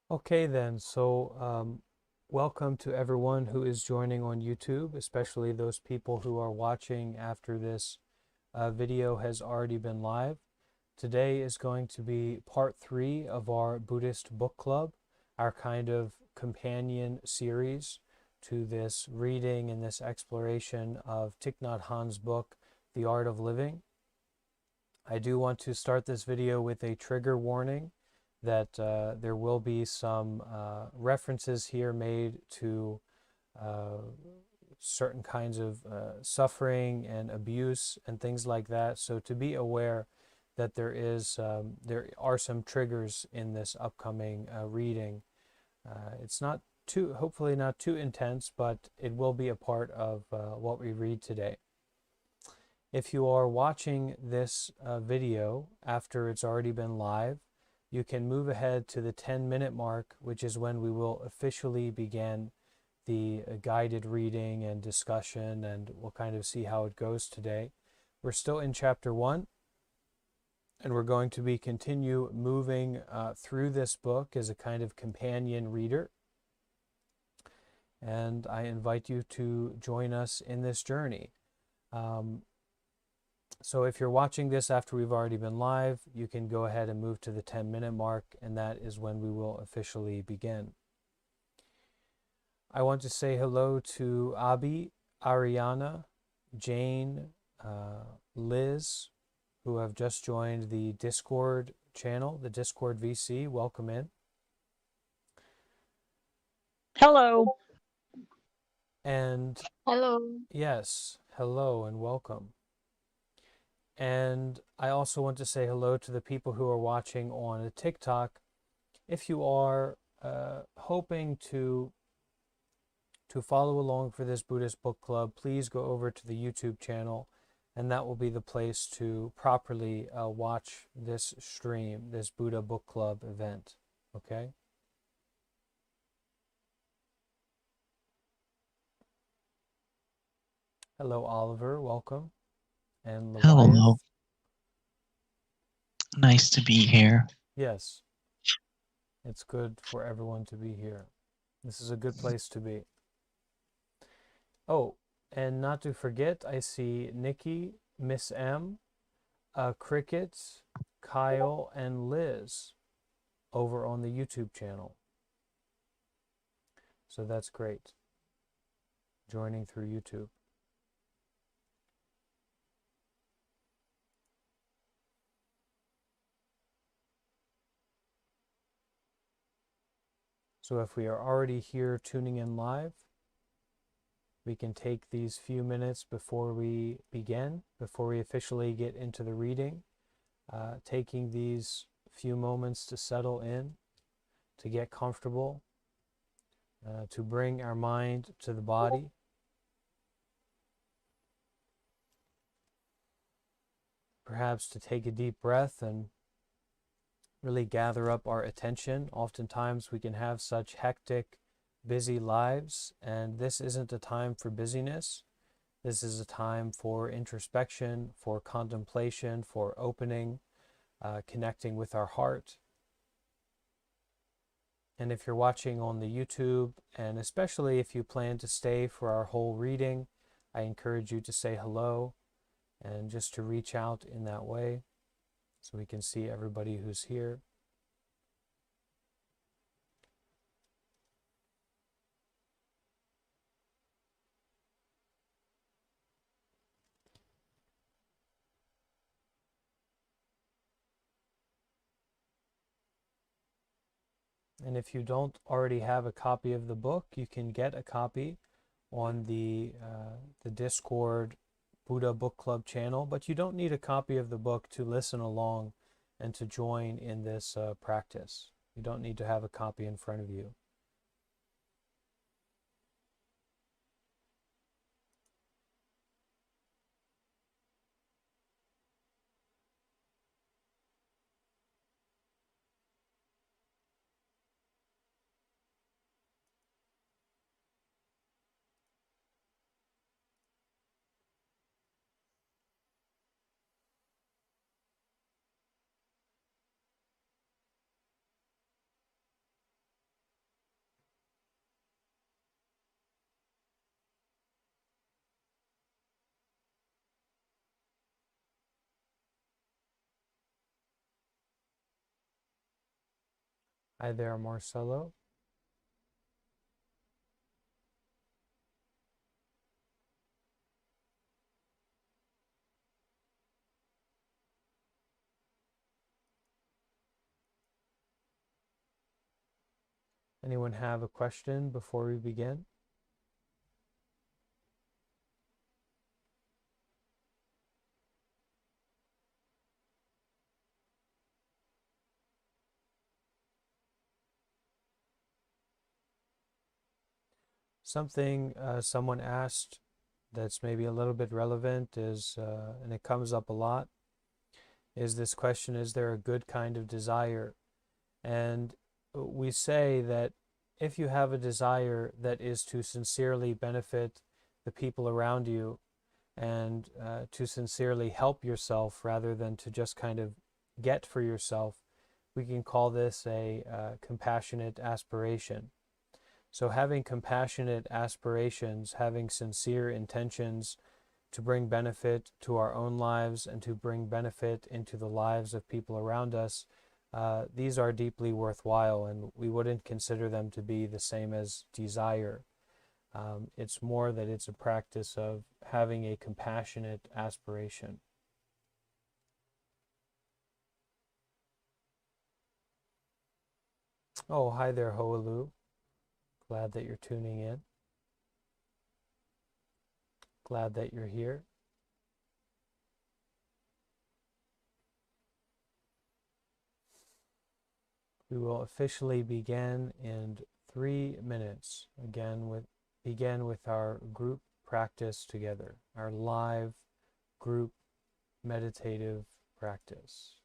Okay then, welcome to everyone who is joining on YouTube, especially those people who are watching after this video has already been live. Today is going to be part 3 of our Buddhist book club, our kind of companion series to this reading and this exploration of Thich Nhat Hanh's book, The Art of Living. I do want to start this video with a trigger warning that there will be some references here made to uh, certain kinds of suffering and abuse and things like that. So to be aware that there are some triggers in this upcoming reading. It's not too, hopefully not too intense, but it will be a part of what we read today. If you are watching this video after it's already been live, you can move ahead to the 10-minute mark, which is when we will officially begin the guided reading and discussion, and we'll kind of see how it goes today. We're still in chapter 1, and we're going to be continue moving through this book as a kind of companion reader. And I invite you to join us in this journey. So if you're watching this after we've already been live, you can go ahead and move to the 10-minute mark, and that is when we will officially begin. I want to say hello to Abi, Ariana, Jane, Liz, who have just joined the Discord channel, the Discord VC. Welcome in. Hello. And Hello. yes, hello and welcome. And I also want to say hello to the people who are watching on a TikTok. If you are hoping to follow along for this Buddhist book club, please go over to the YouTube channel, and that will be the place to properly watch this stream, this Buddha book club event. Okay? Hello, Oliver. Welcome. And Hello. Leviath. Nice to be here. Yes. It's good for everyone to be here. This is a good place to be. Oh, and not to forget, I see Nikki, Miss M, Cricket, Kyle, and Liz over on the YouTube channel. So that's great. Joining through YouTube. So if we are already here tuning in live, we can take these few minutes before we begin, before we officially get into the reading, taking these few moments to settle in, to get comfortable, to bring our mind to the body. Perhaps to take a deep breath and really gather up our attention. Oftentimes we can have such hectic, busy lives, and this isn't a time for busyness. This is a time for introspection, for contemplation, for opening, connecting with our heart. And if you're watching on the YouTube, and especially if you plan to stay for our whole reading, I encourage you to say hello and just to reach out in that way so we can see everybody who's here. And if you don't already have a copy of the book, you can get a copy on the Discord Buddha Book Club channel, but you don't need a copy of the book to listen along and to join in this practice. You don't need to have a copy in front of you. Hi there, Marcelo. Anyone have a question before we begin? Something someone asked that's maybe a little bit relevant is, and it comes up a lot, is this question: is there a good kind of desire? And we say that if you have a desire that is to sincerely benefit the people around you and to sincerely help yourself rather than to just kind of get for yourself, we can call this a compassionate aspiration. So, having compassionate aspirations, having sincere intentions to bring benefit to our own lives and to bring benefit into the lives of people around us, these are deeply worthwhile, and we wouldn't consider them to be the same as desire. It's more that it's a practice of having a compassionate aspiration. Oh, hi there, Hoalu. Glad that you're tuning in. Glad that you're here. We will officially begin in 3 minutes. Begin with our group practice together, our live group meditative practice.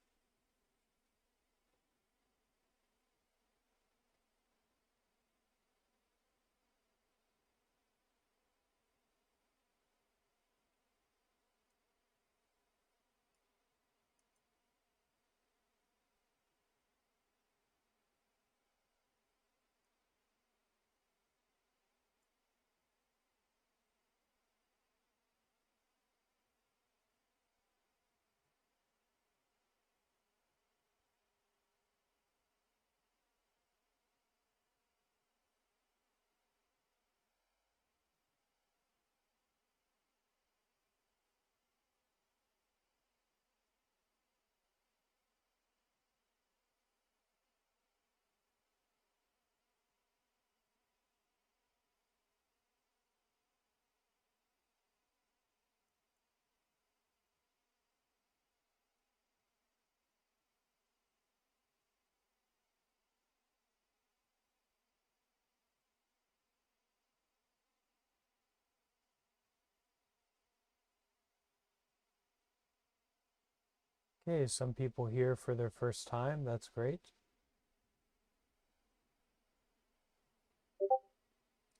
Okay, some people here for their first time. That's great.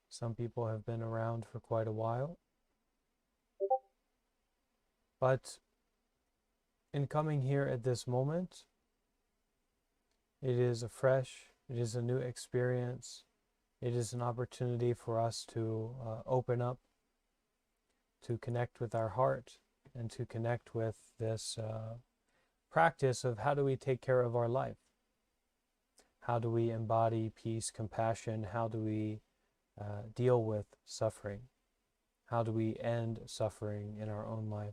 Some people have been around for quite a while. But in coming here at this moment, it is it is a new experience. It is an opportunity for us to open up, to connect with our heart, and to connect with this practice of how do we take care of our life? How do we embody peace, compassion? How do we deal with suffering? How do we end suffering in our own life?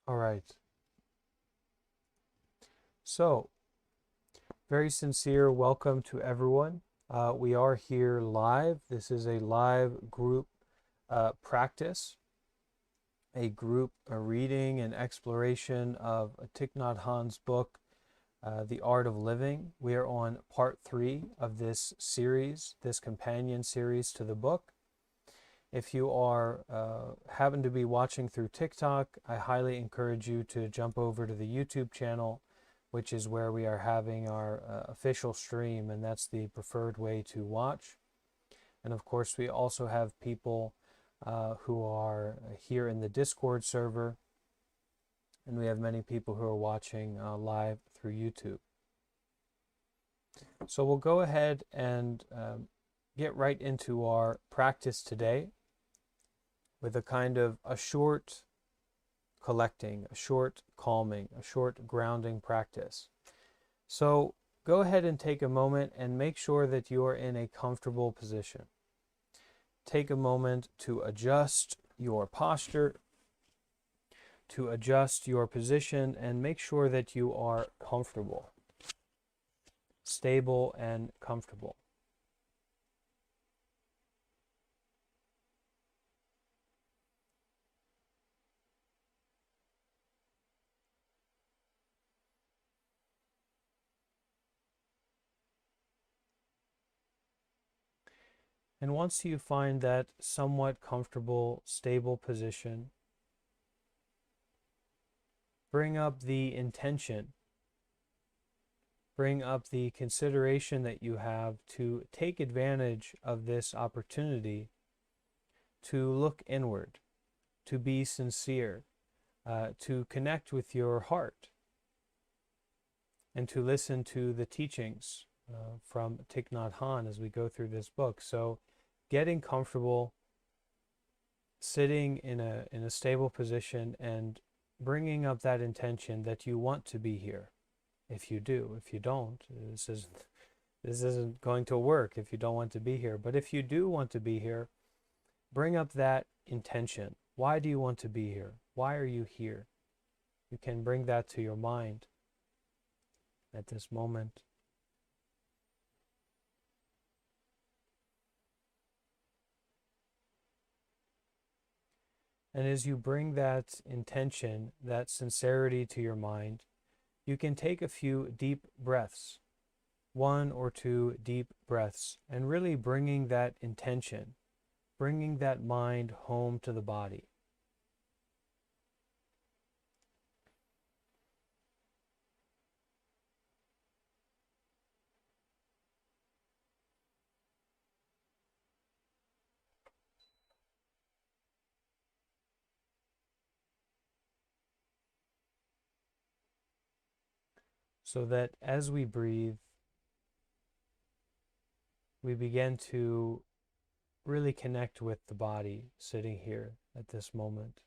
All right. So, very sincere welcome to everyone. We are here live. This is a live group practice. a group a reading and exploration of Thich Nhat Hanh's book, The Art of Living. We are on part 3 of this series, this companion series to the book. If you are happen to be watching through TikTok, I highly encourage you to jump over to the YouTube channel, which is where we are having our official stream, and that's the preferred way to watch. And of course, we also have people who are here in the Discord server, and we have many people who are watching live through YouTube. So we'll go ahead and get right into our practice today with a short collecting, a short calming, a short grounding practice. So go ahead and take a moment and make sure that you are in a comfortable position. Take a moment to adjust your posture, to adjust your position, and make sure that you are comfortable, stable, and comfortable. And once you find that somewhat comfortable, stable position, bring up the intention, bring up the consideration that you have to take advantage of this opportunity to look inward, to be sincere, to connect with your heart, and to listen to the teachings from Thich Nhat Hanh as we go through this book. So getting comfortable, sitting in a stable position, and bringing up that intention that you want to be here. If you do, if you don't, this isn't going to work if you don't want to be here. But if you do want to be here, bring up that intention. Why do you want to be here? Why are you here? You can bring that to your mind at this moment. And as you bring that intention, that sincerity to your mind, you can take a few deep breaths, 1 or 2 deep breaths, and really bringing that intention, bringing that mind home to the body. So that as we breathe, we begin to really connect with the body sitting here at this moment.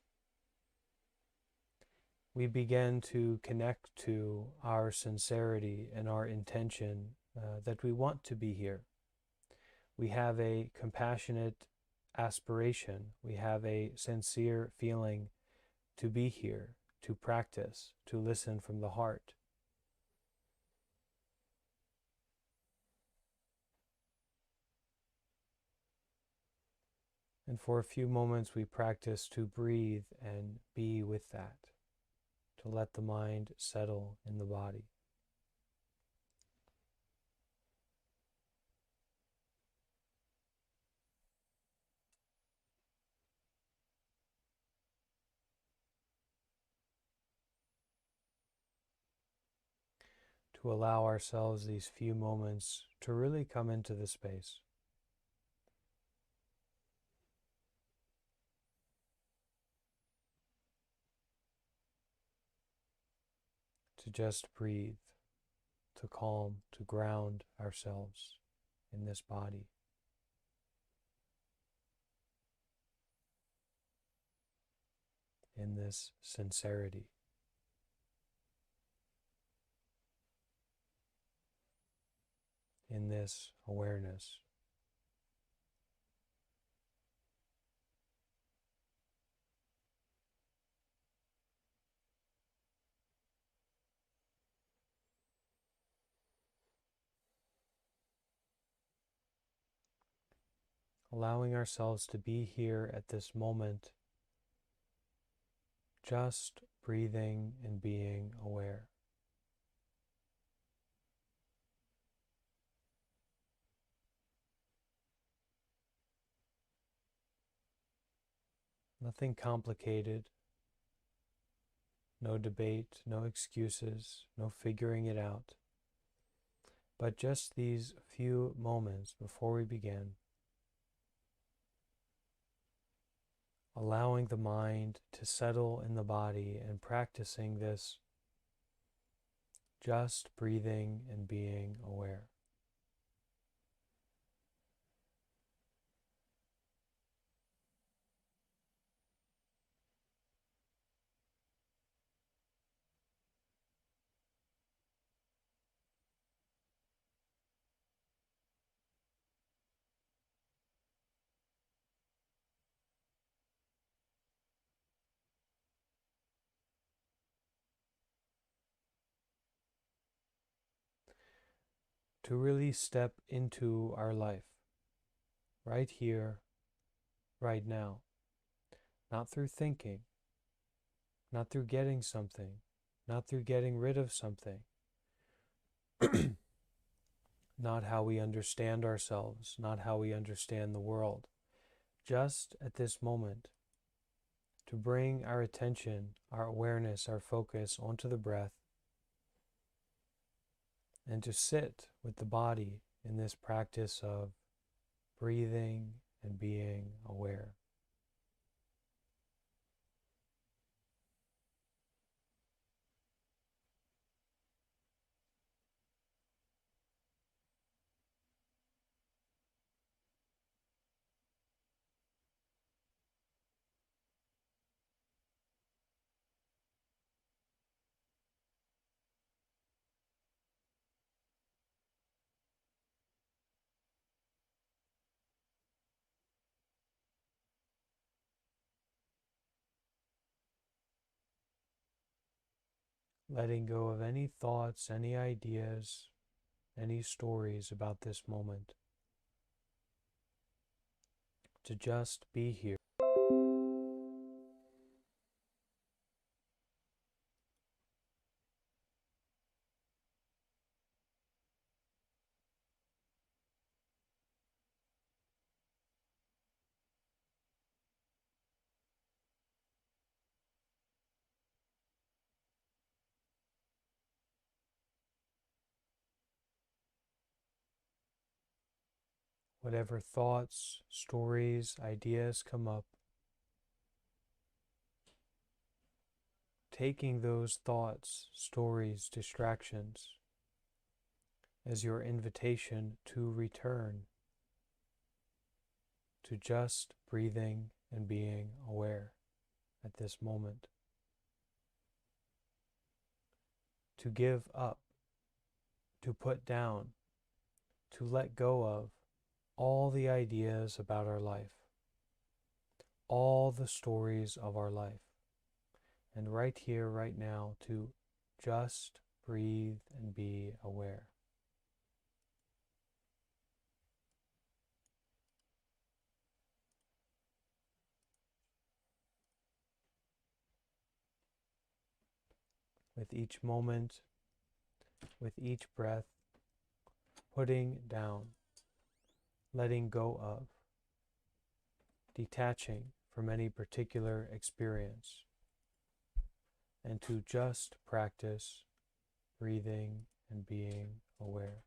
We begin to connect to our sincerity and our intention that we want to be here. We have a compassionate aspiration. We have a sincere feeling to be here, to practice, to listen from the heart. And for a few moments, we practice to breathe and be with that, to let the mind settle in the body. To allow ourselves these few moments to really come into the space. To just breathe, to calm, to ground ourselves in this body. In this sincerity. In this awareness. Allowing ourselves to be here at this moment just breathing and being aware. Nothing complicated, no debate, no excuses, no figuring it out, but just these few moments before we begin, allowing the mind to settle in the body and practicing this just breathing and being aware. To really step into our life, right here, right now, not through thinking, not through getting something, not through getting rid of something, not how we understand ourselves, not how we understand the world, just at this moment, to bring our attention, our awareness, our focus onto the breath, and to sit with the body in this practice of breathing and being aware. Letting go of any thoughts, any ideas, any stories about this moment, to just be here. Whatever thoughts, stories, ideas come up, taking those thoughts, stories, distractions as your invitation to return to just breathing and being aware at this moment. To give up, to put down, to let go of all the ideas about our life, all the stories of our life, and right here, right now, to just breathe and be aware. With each moment, with each breath, putting down, letting go of, detaching from any particular experience, and to just practice breathing and being aware.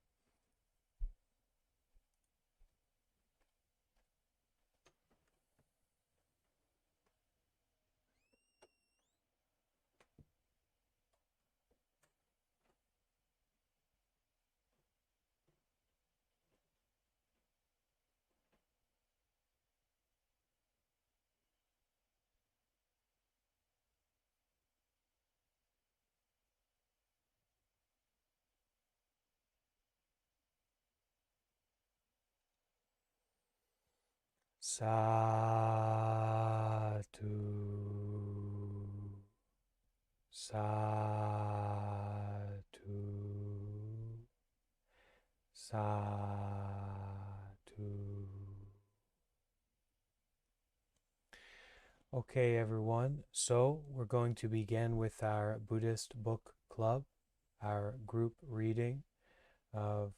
Satu, satu, satu. Okay, everyone. So we're going to begin with our Buddhist book club, our group reading of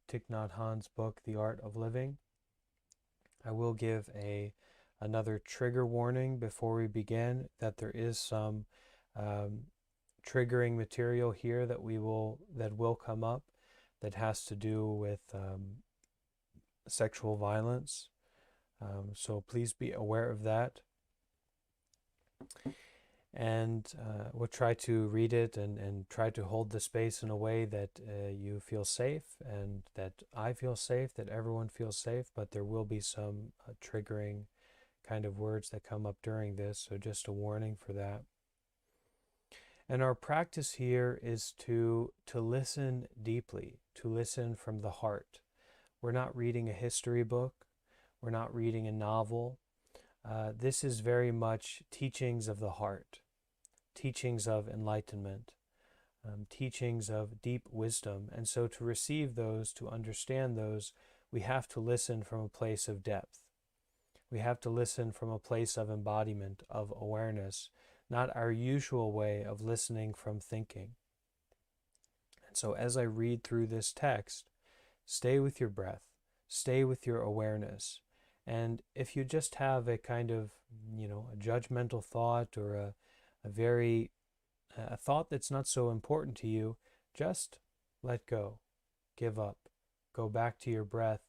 Thich Nhat Hanh's book, The Art of Living. I will give another trigger warning before we begin that there is some um, triggering material here that will come up that has to do with sexual violence. So please be aware of that. And we'll try to read it and try to hold the space in a way that you feel safe and that I feel safe, that everyone feels safe, but there will be some triggering kind of words that come up during this, so just a warning for that. And our practice here is to listen deeply, to listen from the heart. We're not reading a history book, we're not reading a novel. This is very much teachings of the heart, teachings of enlightenment, teachings of deep wisdom. And so to receive those, to understand those, we have to listen from a place of depth. We have to listen from a place of embodiment, of awareness, not our usual way of listening from thinking. And so as I read through this text, stay with your breath, stay with your awareness. And if you just have a kind of, a judgmental thought or a thought that's not so important to you, just let go, give up, go back to your breath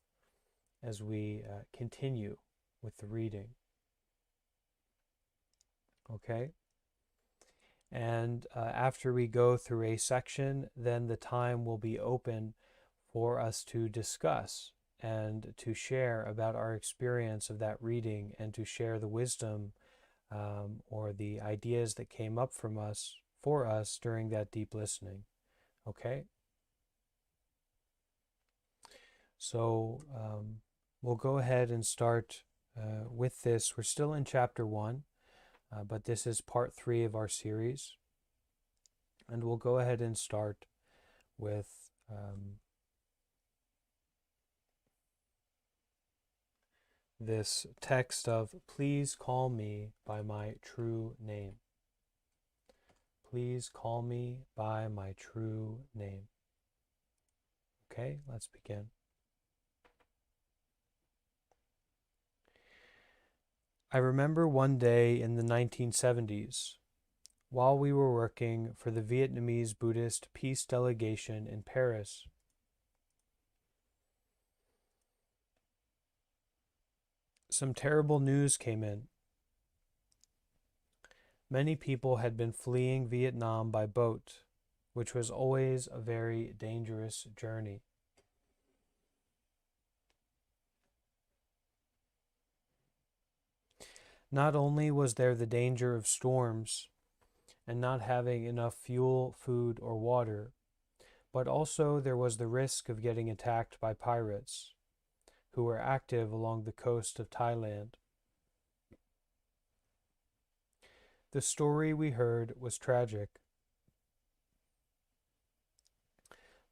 as we continue with the reading. Okay? And after we go through a section, then the time will be open for us to discuss and to share about our experience of that reading and to share the wisdom or the ideas that came up for us during that deep listening. Okay? So we'll go ahead and start with this. We're still in chapter 1, but this is part 3 of our series. And we'll go ahead and start with this text of, "Please call me by my true name. Please call me by my true name." Okay, let's begin. I remember one day in the 1970s, while we were working for the Vietnamese Buddhist peace delegation in Paris, some terrible news came in. Many people had been fleeing Vietnam by boat, which was always a very dangerous journey. Not only was there the danger of storms and not having enough fuel, food, or water, but also there was the risk of getting attacked by pirates, who were active along the coast of Thailand. The story we heard was tragic.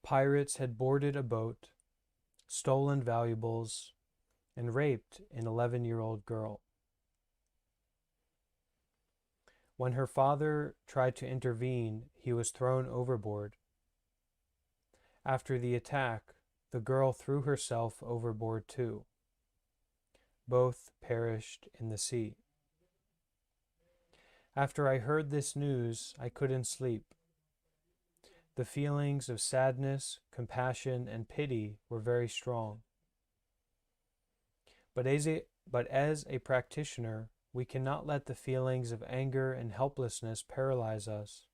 Pirates had boarded a boat, stolen valuables, and raped an 11-year-old girl. When her father tried to intervene, he was thrown overboard. After the attack, the girl threw herself overboard too. Both perished in the sea. After I heard this news, I couldn't sleep. The feelings of sadness, compassion, and pity were very strong. But as a practitioner, we cannot let the feelings of anger and helplessness paralyze us.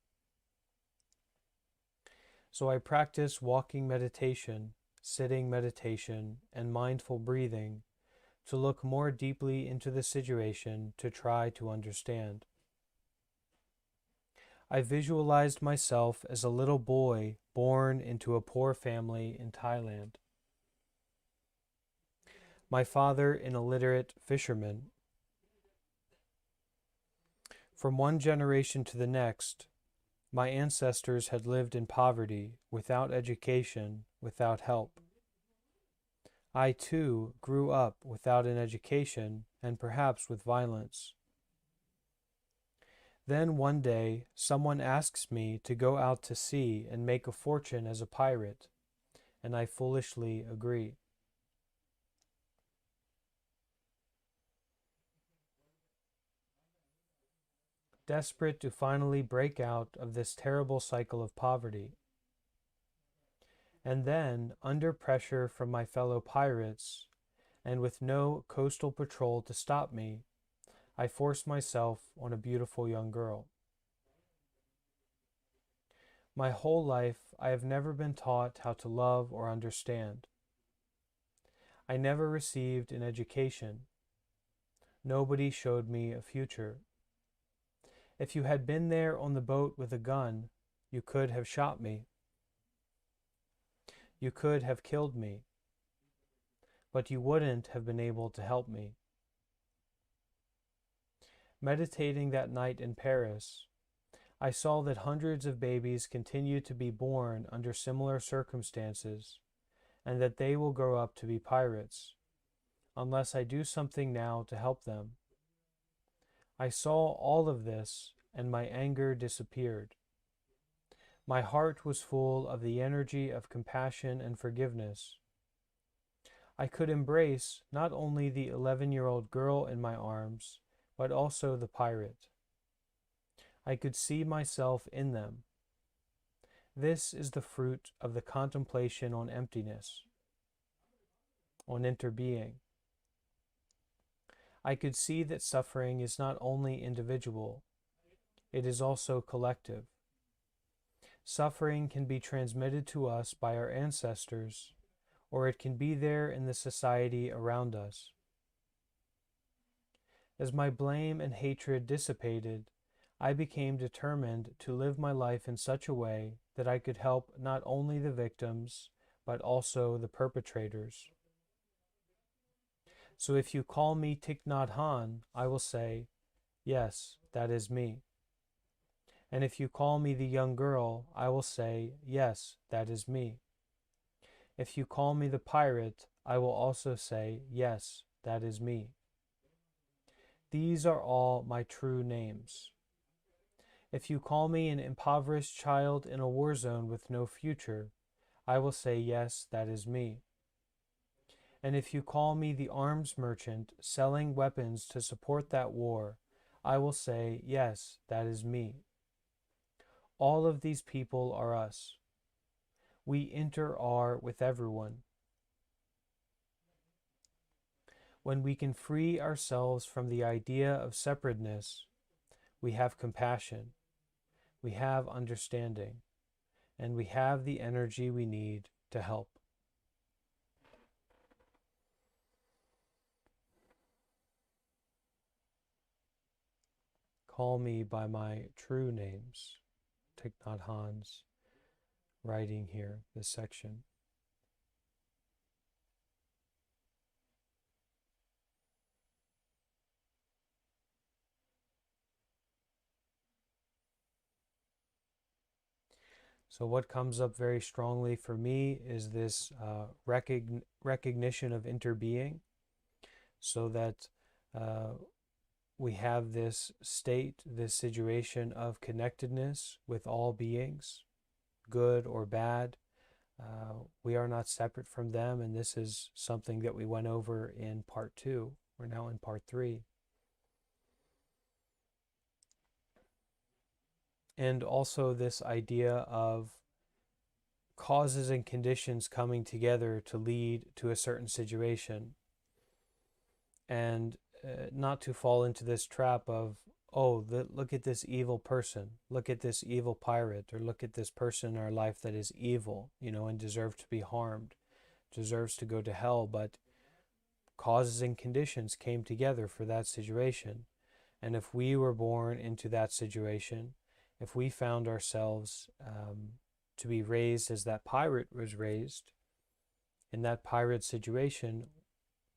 So I practice walking meditation, sitting meditation, and mindful breathing to look more deeply into the situation to try to understand. I visualized myself as a little boy born into a poor family in Thailand. My father an illiterate fisherman. From one generation to the next, my ancestors had lived in poverty, without education, without help. I too grew up without an education and perhaps with violence. Then one day someone asks me to go out to sea and make a fortune as a pirate, and I foolishly agree. Desperate to finally break out of this terrible cycle of poverty. And then, under pressure from my fellow pirates, and with no coastal patrol to stop me, I force myself on a beautiful young girl. My whole life, I have never been taught how to love or understand. I never received an education. Nobody showed me a future. If you had been there on the boat with a gun, you could have shot me. You could have killed me. But you wouldn't have been able to help me. Meditating that night in Paris, I saw that hundreds of babies continue to be born under similar circumstances, and that they will grow up to be pirates, unless I do something now to help them. I saw all of this, and my anger disappeared. My heart was full of the energy of compassion and forgiveness. I could embrace not only the 11-year-old girl in my arms, but also the pirate. I could see myself in them. This is the fruit of the contemplation on emptiness, on interbeing. I could see that suffering is not only individual, it is also collective. Suffering can be transmitted to us by our ancestors, or it can be there in the society around us. As my blame and hatred dissipated, I became determined to live my life in such a way that I could help not only the victims, but also the perpetrators. So if you call me Thich Nhat Hanh, I will say, yes, that is me. And if you call me the young girl, I will say, yes, that is me. If you call me the pirate, I will also say, yes, that is me. These are all my true names. If you call me an impoverished child in a war zone with no future, I will say, yes, that is me. And if you call me the arms merchant selling weapons to support that war, I will say, yes, that is me. All of these people are us. We inter-are with everyone. When we can free ourselves from the idea of separateness, we have compassion, we have understanding, and we have the energy we need to help. Call me by my true names. Thich Nhat Hanh's writing here, this section. So what comes up very strongly for me is this recognition of interbeing, so that we have this state, this situation of connectedness with all beings, good or bad. We are not separate from them, and this is something that we went over in part 2. We're now in part 3. And also this idea of causes and conditions coming together to lead to a certain situation. And not to fall into this trap of, oh, look at this evil person, look at this evil pirate, or look at this person in our life that is evil, and deserves to be harmed, deserves to go to hell. But causes and conditions came together for that situation. And if we were born into that situation, if we found ourselves to be raised as that pirate was raised, in that pirate situation,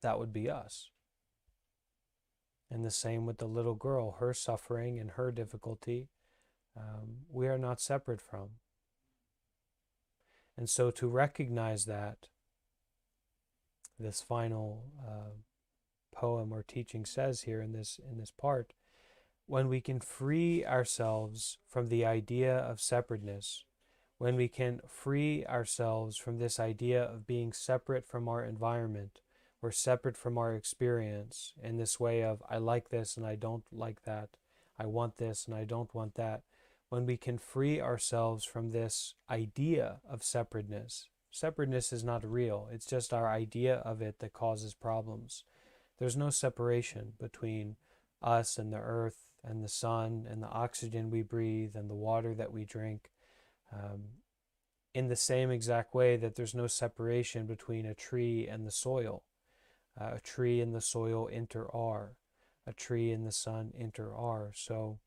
that would be us. And the same with the little girl, her suffering and her difficulty, we are not separate from. And so to recognize that, this final poem or teaching says here in this part, when we can free ourselves from the idea of separateness, when we can free ourselves from this idea of being separate from our environment or separate from our experience in this way of, I like this and I don't like that, I want this and I don't want that, when we can free ourselves from this idea of separateness. Separateness is not real, it's just our idea of it that causes problems. There's no separation between us and the earth and the sun and the oxygen we breathe and the water that we drink. Um, in the same exact way that there's no separation between a tree and the soil. A tree and the soil inter-are. A tree and the sun inter-are. So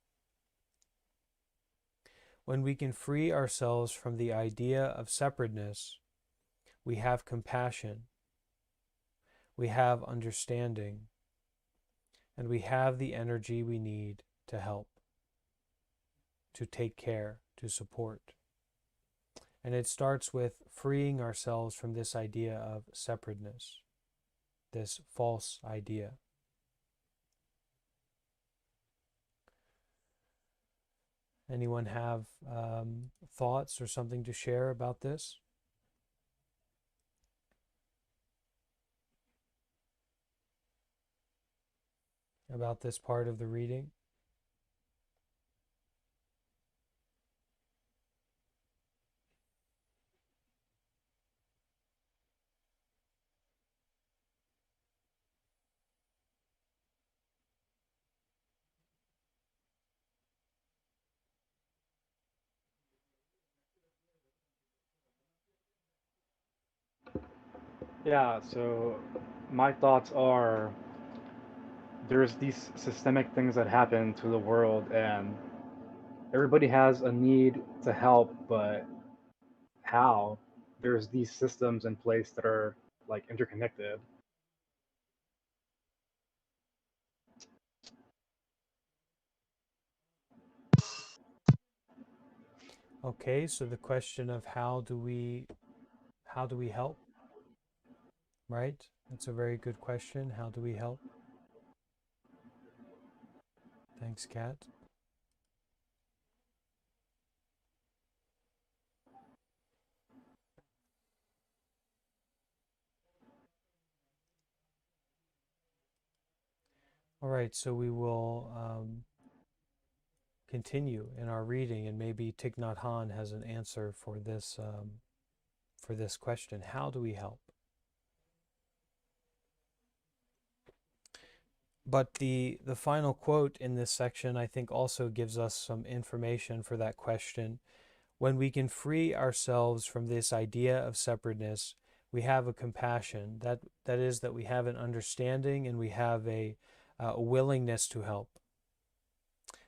when we can free ourselves from the idea of separateness, we have compassion, we have understanding, and we have the energy we need to help, to take care, to support. And it starts with freeing ourselves from this idea of separateness, this false idea. Anyone have thoughts or something to share about this? About this part of the reading? Yeah, so my thoughts are there's these systemic things that happen to the world, and everybody has a need to help, but how? There's these systems in place that are like interconnected. Okay, so the question of how do we help, right? That's a very good question. How do we help? Thanks, Kat. All right, so we will continue in our reading, and maybe Thich Nhat Hanh has an answer for this question. How do we help? But the final quote in this section, I think, also gives us some information for that question. When we can free ourselves from this idea of separateness, we have a compassion. That is, that we have an understanding and we have a willingness to help.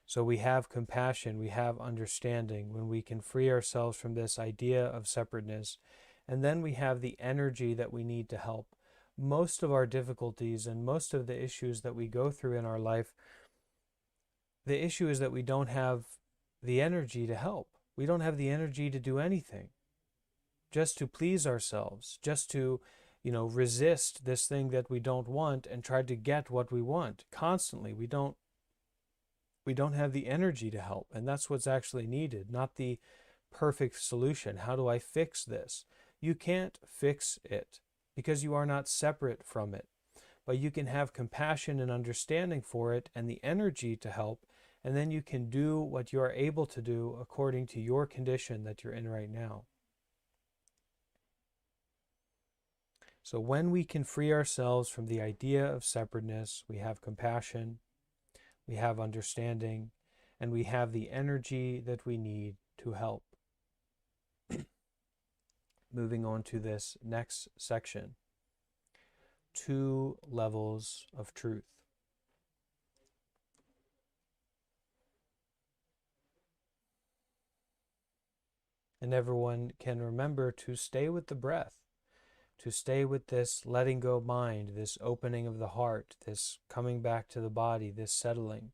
So we have compassion, we have understanding when we can free ourselves from this idea of separateness. And then we have the energy that we need to help. Most of our difficulties and most of the issues that we go through in our life, the issue is that we don't have the energy to help. We don't have the energy to do anything, just to please ourselves, just to, resist this thing that we don't want and try to get what we want constantly. We don't have the energy to help, and that's what's actually needed, not the perfect solution. How do I fix this? You can't fix it because you are not separate from it, but you can have compassion and understanding for it and the energy to help, and then you can do what you are able to do according to your condition that you're in right now. So when we can free ourselves from the idea of separateness, we have compassion, we have understanding, and we have the energy that we need to help. Moving on to this next section, 2 levels of truth. And everyone can remember to stay with the breath, to stay with this letting go mind, this opening of the heart, this coming back to the body, this settling.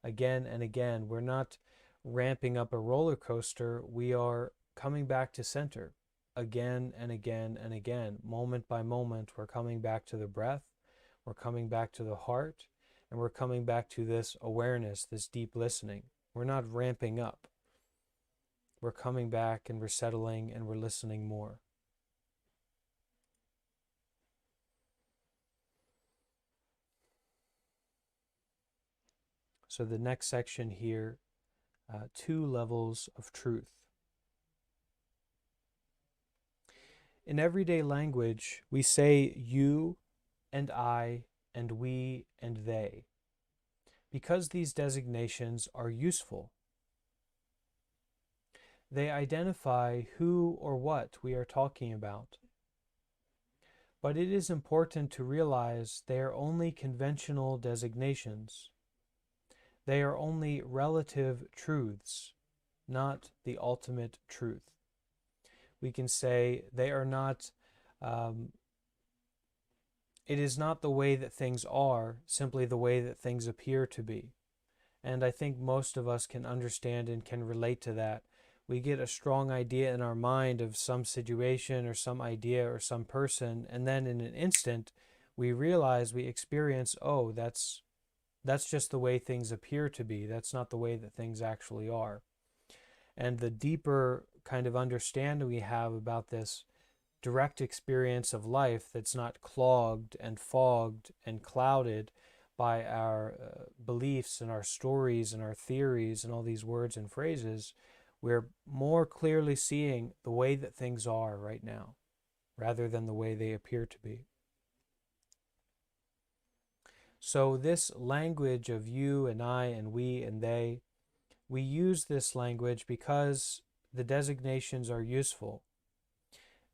Again and again, we're not ramping up a roller coaster, we are coming back to center. Again and again and again, moment by moment, we're coming back to the breath, we're coming back to the heart, And we're coming back to this awareness, this deep listening. We're not ramping up. We're coming back and we're settling and we're listening more. So the next section here, 2 levels of truth. In everyday language, we say you and I and we and they, because these designations are useful. They identify who or what we are talking about. But it is important to realize they are only conventional designations. They are only relative truths, not the ultimate truth. We can say they are not, it is not the way that things are, simply the way that things appear to be. And I think most of us can understand and can relate to that. We get a strong idea in our mind of some situation or some idea or some person, and then in an instant, we realize, we experience, oh, that's just the way things appear to be. That's not the way that things actually are. And the deeper kind of understanding we have about this direct experience of life that's not clogged and fogged and clouded by our beliefs and our stories and our theories and all these words and phrases, we're more clearly seeing the way that things are right now rather than the way they appear to be. So this language of you and I and we and they, we use this language because the designations are useful.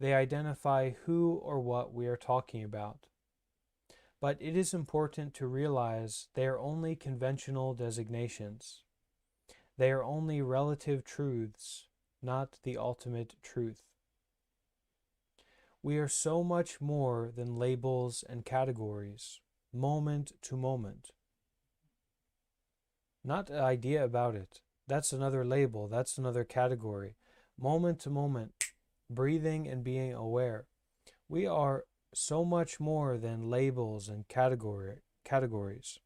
They identify who or what we are talking about. But it is important to realize they are only conventional designations. They are only relative truths, not the ultimate truth. We are so much more than labels and categories, moment to moment. Not an idea about it. That's another label, that's another category. Moment to moment, breathing and being aware. We are so much more than labels and categories.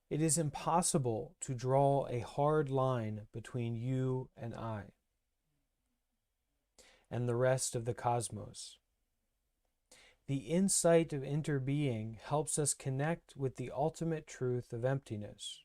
It is impossible to draw a hard line between you and I and the rest of the cosmos. The insight of interbeing helps us connect with the ultimate truth of emptiness.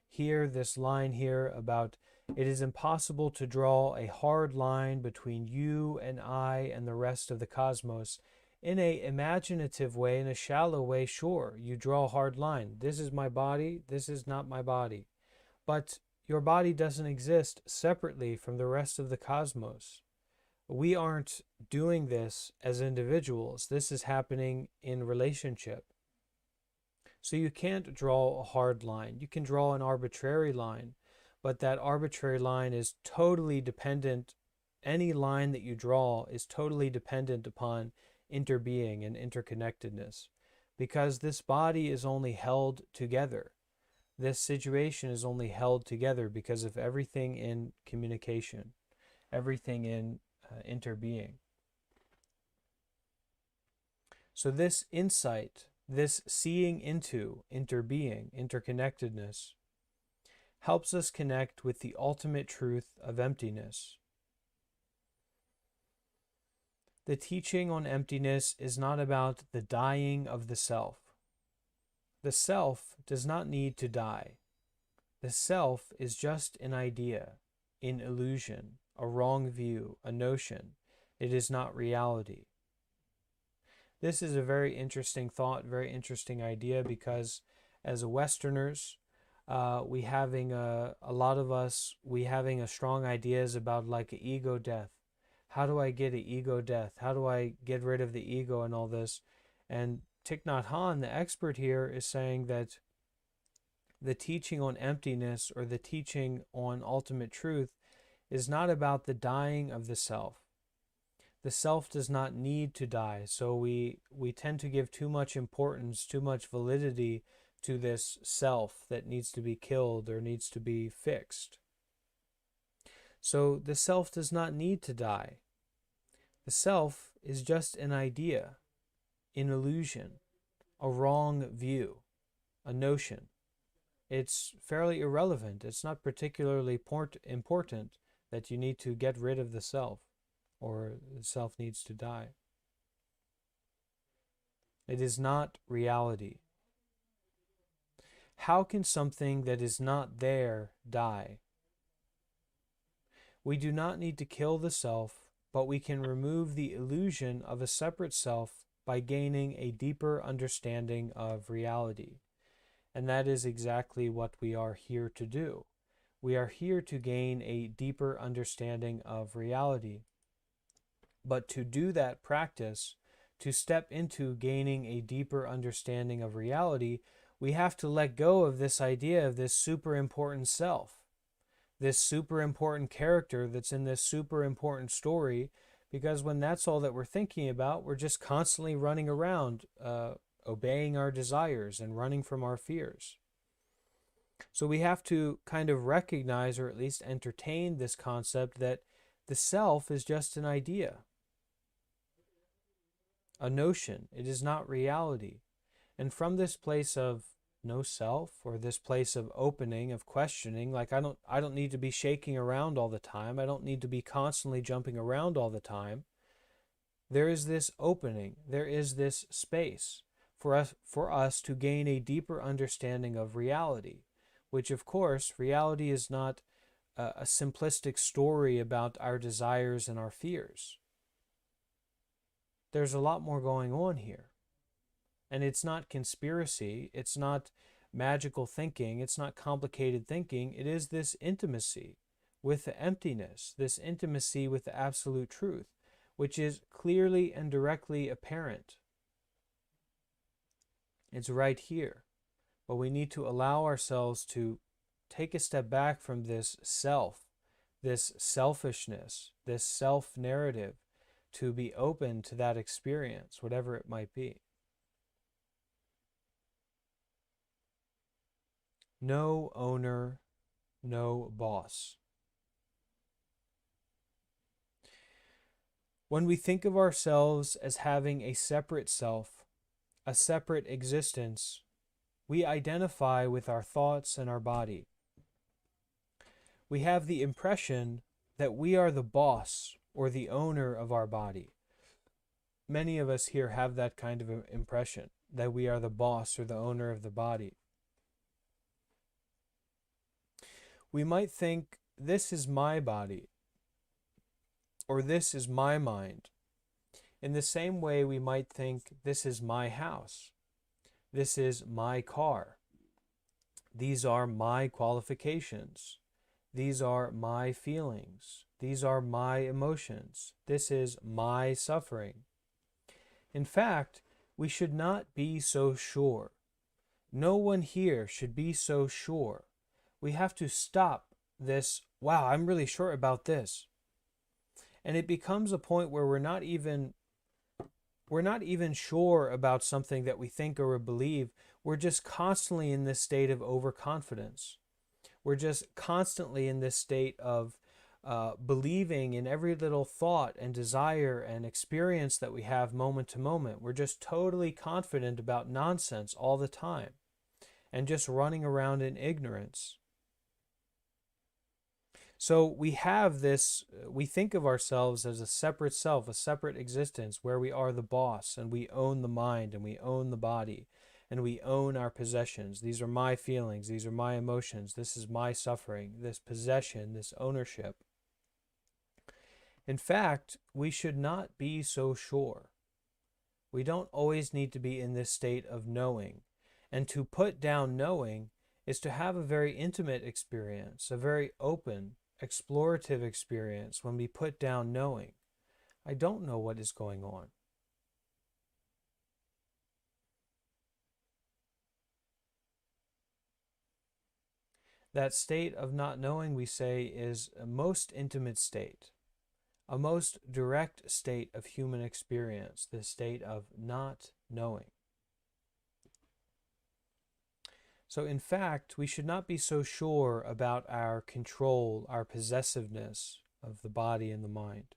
Here, this line here about it is impossible to draw a hard line between you and I and the rest of the cosmos. In a imaginative way, in a shallow way, sure, you draw a hard line. This is my body, this is not my body. But your body doesn't exist separately from the rest of the cosmos. We aren't doing this as individuals. This is happening in relationship. So you can't draw a hard line. You can draw an arbitrary line, but that arbitrary line is totally dependent. Any line that you draw is totally dependent upon interbeing and interconnectedness, because this body is only held together. This situation is only held together because of everything in communication, everything in interbeing. So this insight, this seeing into interbeing, interconnectedness, helps us connect with the ultimate truth of emptiness. The teaching on emptiness is not about the dying of the self. The self does not need to die. The self is just an idea, an illusion, a wrong view, a notion. It is not reality. This is a very interesting thought, very interesting idea, because as Westerners, we having a lot of us, we having a strong ideas about like an ego death. How do I get an ego death? How do I get rid of the ego and all this? And Thich Nhat Hanh, the expert here, is saying that the teaching on emptiness or the teaching on ultimate truth is not about the dying of the self. The self does not need to die, so we tend to give too much importance, too much validity to this self that needs to be killed or needs to be fixed. So the self does not need to die. The self is just an idea, an illusion. a wrong view, a notion. It's fairly irrelevant. It's not particularly important that you need to get rid of the self or the self needs to die. It is not reality. How can something that is not there die? We do not need to kill the self, but we can remove the illusion of a separate self by gaining a deeper understanding of reality. And that is exactly what we are here to do. We are here to gain a deeper understanding of reality. But to do that practice, to step into gaining a deeper understanding of reality, we have to let go of this idea of this super important self, this super important character that's in this super important story, because when that's all that we're thinking about, we're just constantly running around, obeying our desires and running from our fears. So we have to kind of recognize, or at least entertain, this concept that the self is just an idea, a notion. It is not reality. And from this place of no self, or this place of opening, of questioning, like I don't need to be shaking around all the time. I don't need to be constantly jumping around all the time. There is this opening, there is this space for us to gain a deeper understanding of reality, which of course, reality is not a simplistic story about our desires and our fears. There's a lot more going on here. And it's not conspiracy, it's not magical thinking, it's not complicated thinking. It is this intimacy with the emptiness, this intimacy with the absolute truth, which is clearly and directly apparent. It's right here. But we need to allow ourselves to take a step back from this self, this selfishness, this self-narrative, to be open to that experience, whatever it might be. No owner, no boss. When we think of ourselves as having a separate self, a separate existence, we identify with our thoughts and our body. We have the impression that we are the boss or the owner of our body. Many of us here have that kind of impression, that we are the boss or the owner of the body. We might think, this is my body, or this is my mind. In the same way, we might think, this is my house, this is my car, these are my qualifications, these are my feelings, these are my emotions, this is my suffering. In fact, we should not be so sure. No one here should be so sure. We have to stop this, wow, I'm really sure about this. And it becomes a point where we're not even sure about something that we think or believe. We're just constantly in this state of overconfidence. We're just constantly in this state of believing in every little thought and desire and experience that we have moment to moment. We're just totally confident about nonsense all the time and just running around in ignorance. So we have this, we think of ourselves as a separate self, a separate existence where we are the boss and we own the mind and we own the body and we own our possessions. These are my feelings, these are my emotions, this is my suffering, this possession, this ownership. In fact, we should not be so sure. We don't always need to be in this state of knowing. And to put down knowing is to have a very intimate experience, a very open, explorative experience when we put down knowing. I don't know what is going on. That state of not knowing, we say, is a most intimate state, a most direct state of human experience, the state of not knowing. So in fact, we should not be so sure about our control, our possessiveness of the body and the mind.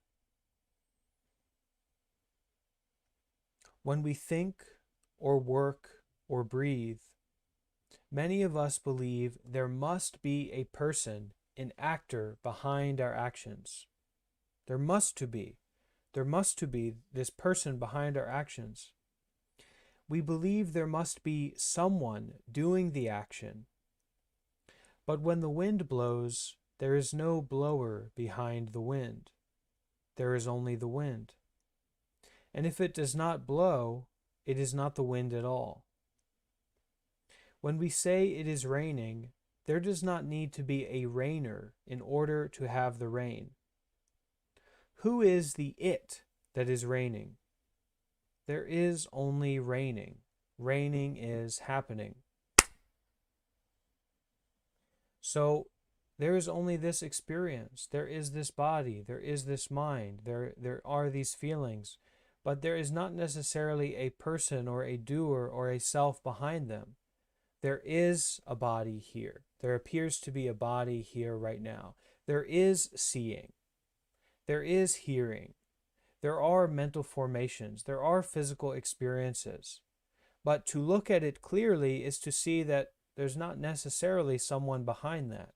When we think or work or breathe, many of us believe there must be a person, an actor behind our actions. There must to be. There must to be this person behind our actions. We believe there must be someone doing the action. But when the wind blows, there is no blower behind the wind. There is only the wind. And if it does not blow, it is not the wind at all. When we say it is raining, there does not need to be a rainer in order to have the rain. Who is the it that is raining? There is only raining. Raining is happening. So there is only this experience. There is this body. There is this mind. There are these feelings. But there is not necessarily a person or a doer or a self behind them. There is a body here. There appears to be a body here right now. There is seeing. There is hearing. There are mental formations. There are physical experiences. But to look at it clearly is to see that there's not necessarily someone behind that.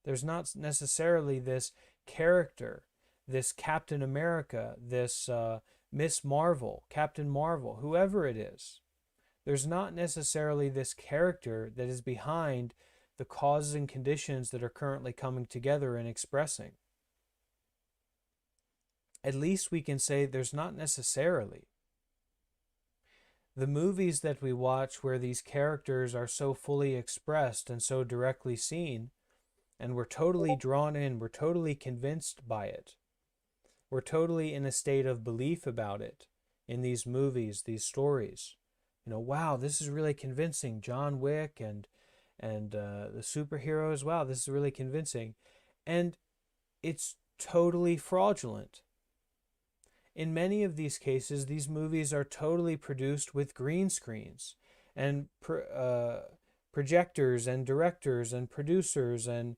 There's not necessarily this character, this Captain America, this Miss Marvel, Captain Marvel, whoever it is. There's not necessarily this character that is behind the causes and conditions that are currently coming together and expressing. At least we can say there's not necessarily. The movies that we watch where these characters are so fully expressed and so directly seen, and we're totally drawn in, we're totally convinced by it. We're totally in a state of belief about it in these movies, these stories. You know, wow, this is really convincing. John Wick and the superheroes, wow, this is really convincing. And it's totally fraudulent. In many of these cases, these movies are totally produced with green screens and projectors and directors and producers and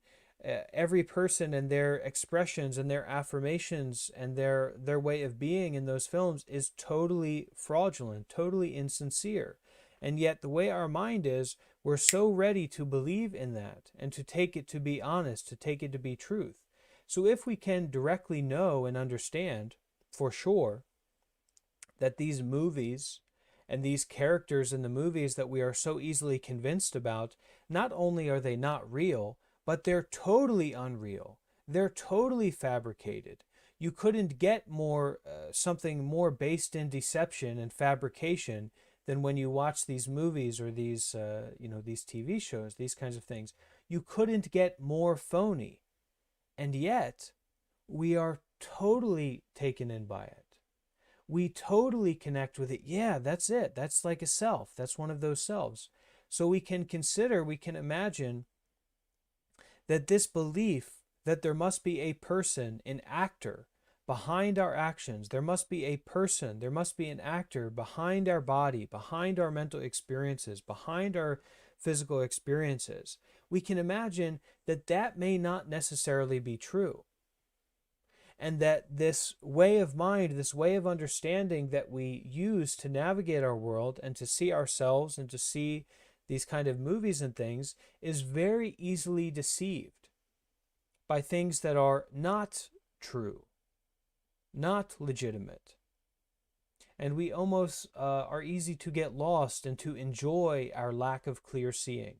every person and their expressions and their affirmations and their way of being in those films is totally fraudulent, totally insincere. And yet the way our mind is, we're so ready to believe in that and to take it to be honest, to take it to be truth. So if we can directly know and understand for sure that these movies and these characters in the movies that we are so easily convinced about, not only are they not real, but they're totally unreal. They're totally fabricated. You couldn't get more something more based in deception and fabrication than when you watch these movies or these these TV shows, these kinds of things. You couldn't get more phony. And yet, we are totally taken in by it. We totally connect with it. Yeah, that's it. That's like a self. That's one of those selves. So we can consider, we can imagine that this belief that there must be a person, an actor, behind our actions, there must be a person, there must be an actor behind our body, behind our mental experiences, behind our physical experiences. We can imagine that that may not necessarily be true. And that this way of mind, this way of understanding that we use to navigate our world and to see ourselves and to see these kind of movies and things is very easily deceived by things that are not true, not legitimate. And we almost are easy to get lost and to enjoy our lack of clear seeing.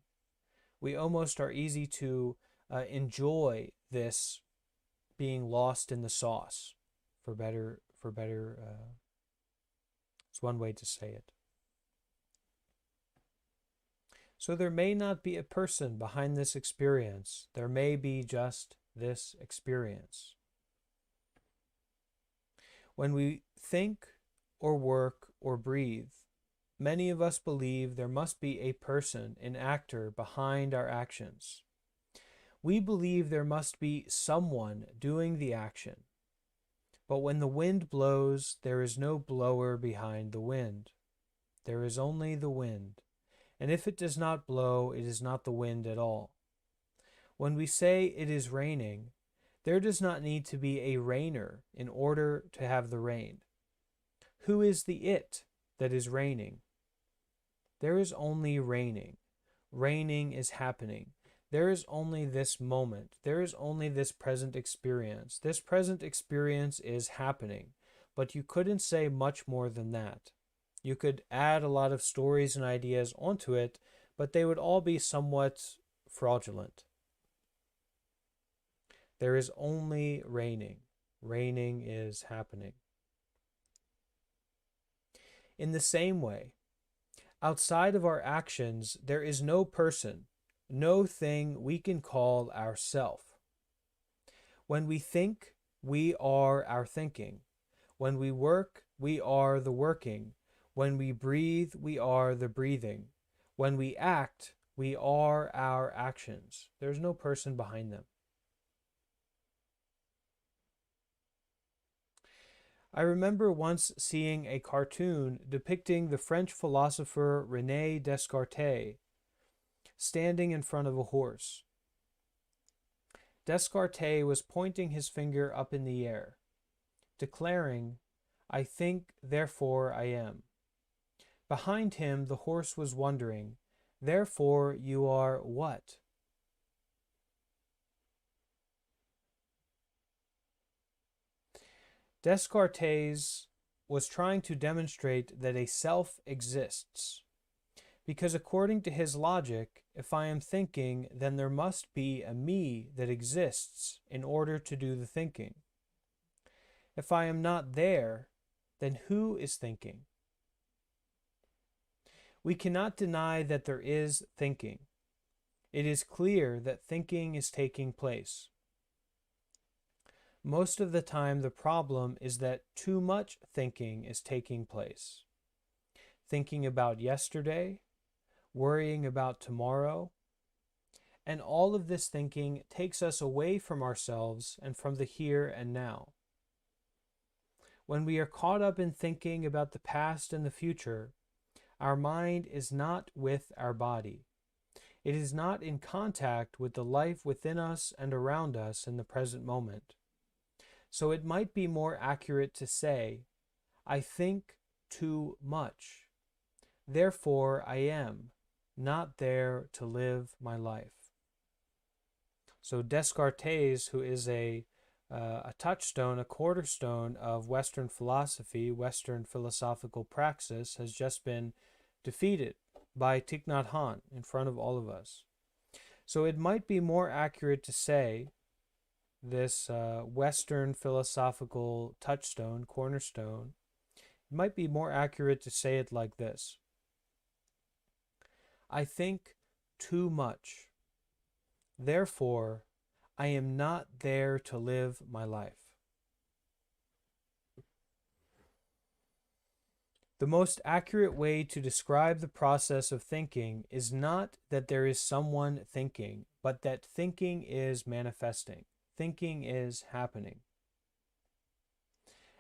We almost are easy to enjoy this being lost in the sauce, for better, it's one way to say it. So there may not be a person behind this experience. There may be just this experience. When we think or work or breathe, many of us believe there must be a person, an actor, behind our actions. We believe there must be someone doing the action. But when the wind blows, there is no blower behind the wind. There is only the wind. And if it does not blow, it is not the wind at all. When we say it is raining, there does not need to be a rainer in order to have the rain. Who is the it that is raining. There is only raining. Raining is happening. There is only this moment. There is only this present experience. This present experience is happening. But you couldn't say much more than that. You could add a lot of stories and ideas onto it, but they would all be somewhat fraudulent. There is only raining. Raining is happening. In the same way, outside of our actions, there is no person, no thing we can call ourself. When we think, we are our thinking. When we work, we are the working. When we breathe, we are the breathing. When we act, we are our actions. There's no person behind them. I remember once seeing a cartoon depicting the French philosopher René Descartes standing in front of a horse. Descartes was pointing his finger up in the air, declaring, "I think, therefore I am." Behind him, the horse was wondering, "Therefore you are what?" Descartes was trying to demonstrate that a self exists, because according to his logic, if I am thinking, then there must be a me that exists in order to do the thinking. If I am not there, then who is thinking? We cannot deny that there is thinking. It is clear that thinking is taking place. Most of the time, the problem is that too much thinking is taking place. Thinking about yesterday, worrying about tomorrow, and all of this thinking takes us away from ourselves and from the here and now. When we are caught up in thinking about the past and the future, our mind is not with our body. It is not in contact with the life within us and around us in the present moment. So it might be more accurate to say, I think too much. Therefore I am not there to live my life. So Descartes, who is a touchstone, a cornerstone of Western philosophy, Western philosophical praxis, has just been defeated by Thich Nhat in front of all of us. So it might be more accurate to say this Western philosophical touchstone, cornerstone, it might be more accurate to say it like this. I think too much. Therefore, I am not there to live my life. The most accurate way to describe the process of thinking is not that there is someone thinking, but that thinking is manifesting. Thinking is happening.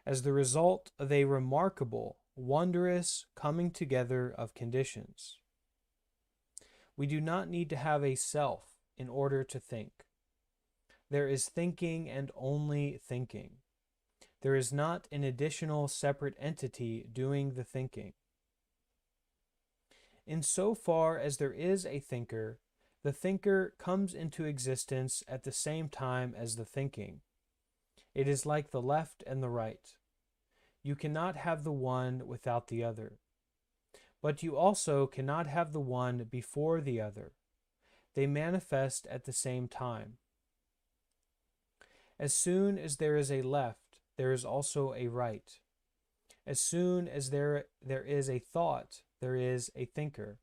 As the result of a remarkable, wondrous coming together of conditions. We do not need to have a self in order to think. There is thinking and only thinking. There is not an additional separate entity doing the thinking. Insofar as there is a thinker, the thinker comes into existence at the same time as the thinking. It is like the left and the right. You cannot have the one without the other. But you also cannot have the one before the other. They manifest at the same time. As soon as there is a left, there is also a right. As soon as there is a thought, there is a thinker.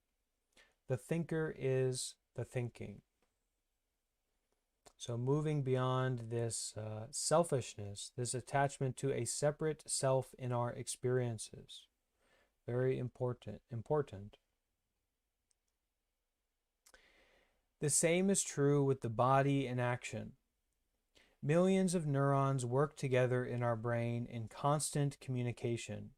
The thinker is the thinking. So moving beyond this selfishness, this attachment to a separate self in our experiences. Very important. The same is true with the body in action. Millions of neurons work together in our brain in constant communication.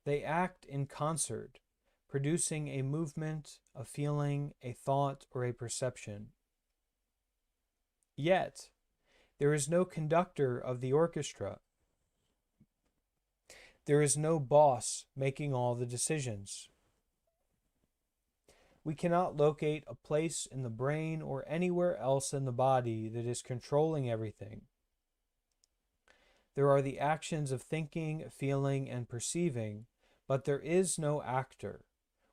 They act in concert, producing a movement, a feeling, a thought, or a perception. Yet, there is no conductor of the orchestra. There is no boss making all the decisions. We cannot locate a place in the brain or anywhere else in the body that is controlling everything. There are the actions of thinking, feeling, and perceiving, but there is no actor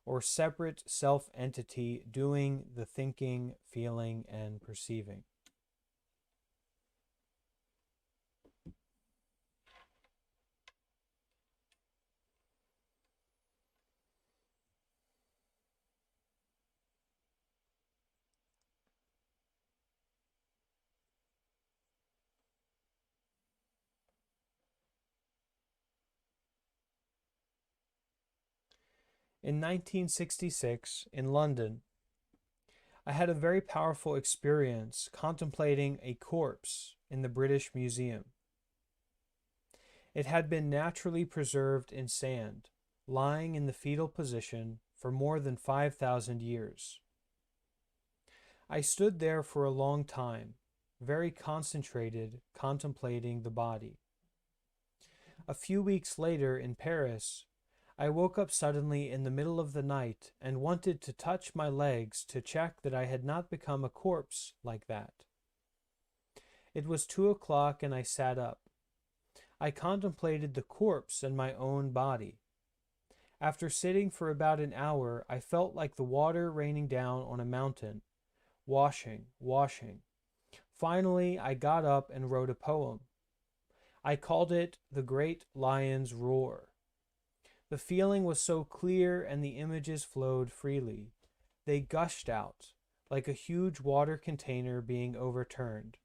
or separate self-entity doing the thinking, feeling, and perceiving. In 1966, in London, I had a very powerful experience contemplating a corpse in the British Museum. It had been naturally preserved in sand, lying in the fetal position for more than 5,000 years. I stood there for a long time, very concentrated, contemplating the body. A few weeks later in Paris, I woke up suddenly in the middle of the night and wanted to touch my legs to check that I had not become a corpse like that. It was 2 o'clock and I sat up. I contemplated the corpse in my own body. After sitting for about an hour, I felt like the water raining down on a mountain, washing, washing. Finally, I got up and wrote a poem. I called it The Great Lion's Roar. The feeling was so clear and the images flowed freely. They gushed out, like a huge water container being overturned.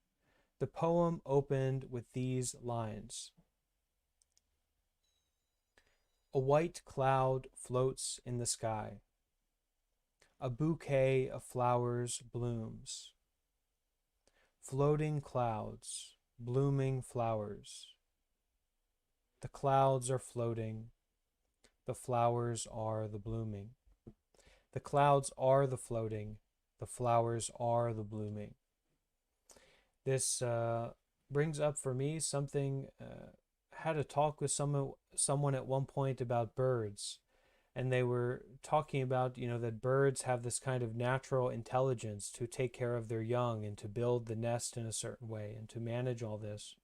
The poem opened with these lines. A white cloud floats in the sky. A bouquet of flowers blooms. Floating clouds, blooming flowers. The clouds are floating. The flowers are the blooming. The clouds are the floating. The flowers are the blooming. This brings up for me something. I had a talk with someone at one point about birds, and they were talking about, that birds have this kind of natural intelligence to take care of their young and to build the nest in a certain way and to manage all this.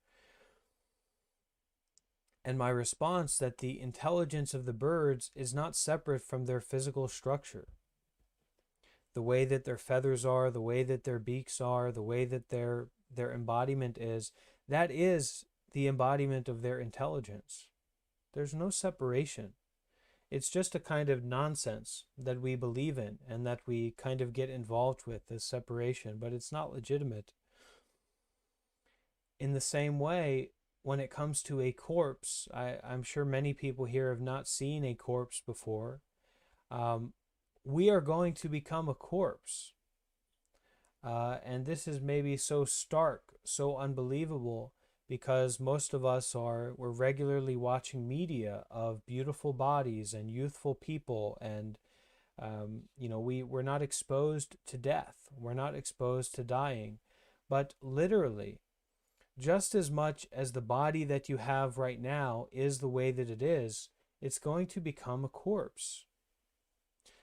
And my response that the intelligence of the birds is not separate from their physical structure. The way that their feathers are, the way that their beaks are, the way that their embodiment is, that is the embodiment of their intelligence. There's no separation. It's just a kind of nonsense that we believe in and that we kind of get involved with, this separation, but it's not legitimate. In the same way, when it comes to a corpse, I'm sure many people here have not seen a corpse before. We are going to become a corpse. And this is maybe so stark, so unbelievable, because most of us we're regularly watching media of beautiful bodies and youthful people, and we're not exposed to death. We're not exposed to dying. But literally, just as much as the body that you have right now is the way that it is, it's going to become a corpse.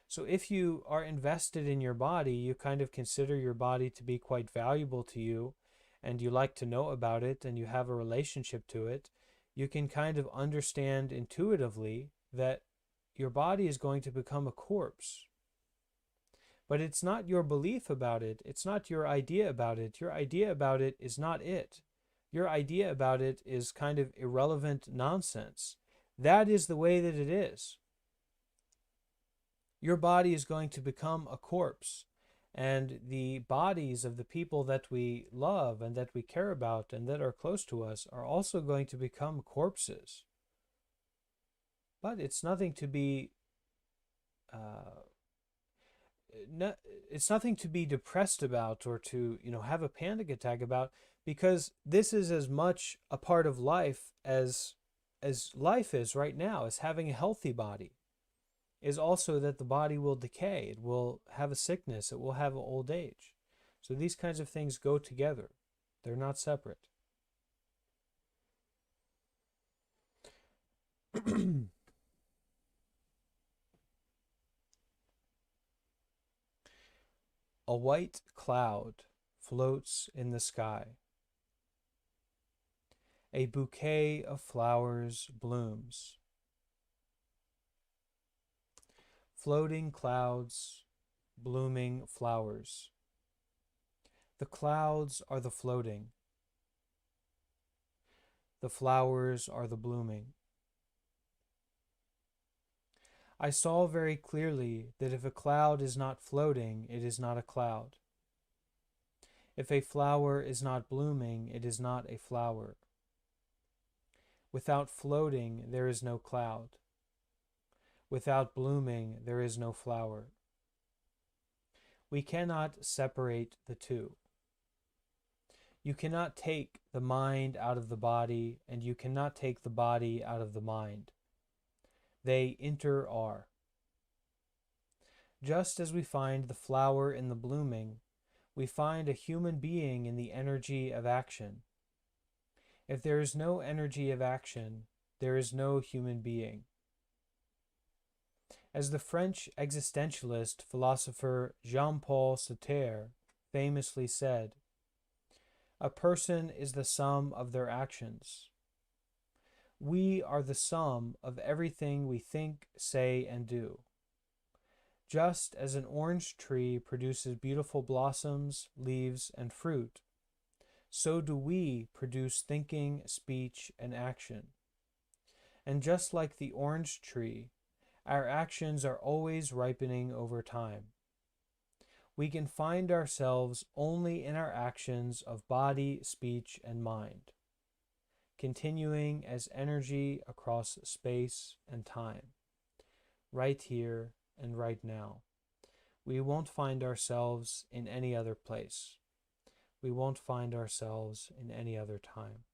So if you are invested in your body, you kind of consider your body to be quite valuable to you, and you like to know about it, and you have a relationship to it, you can kind of understand intuitively that your body is going to become a corpse. But it's not your belief about it. It's not your idea about it. Your idea about it is not it. Your idea about it is kind of irrelevant nonsense. That is the way that it is. Your body is going to become a corpse, and the bodies of the people that we love and that we care about and that are close to us are also going to become corpses. But it's nothing to be it's nothing to be depressed about or to have a panic attack about, because this is as much a part of life as life is right now, as having a healthy body is also that the body will decay, it will have a sickness, it will have an old age. So these kinds of things go together. They're not separate. A white cloud floats in the sky. A bouquet of flowers blooms. Floating clouds, blooming flowers. The clouds are the floating. The flowers are the blooming. I saw very clearly that if a cloud is not floating, it is not a cloud. If a flower is not blooming, it is not a flower. Without floating, there is no cloud. Without blooming, there is no flower. We cannot separate the two. You cannot take the mind out of the body, and you cannot take the body out of the mind. They inter-are. Just as we find the flower in the blooming, we find a human being in the energy of action. If there is no energy of action, there is no human being. As the French existentialist philosopher Jean-Paul Sartre famously said, a person is the sum of their actions. We are the sum of everything we think, say, and do. Just as an orange tree produces beautiful blossoms, leaves, and fruit, so do we produce thinking, speech, and action. And just like the orange tree, our actions are always ripening over time. We can find ourselves only in our actions of body, speech, and mind, continuing as energy across space and time, right here and right now. We won't find ourselves in any other place. We won't find ourselves in any other time.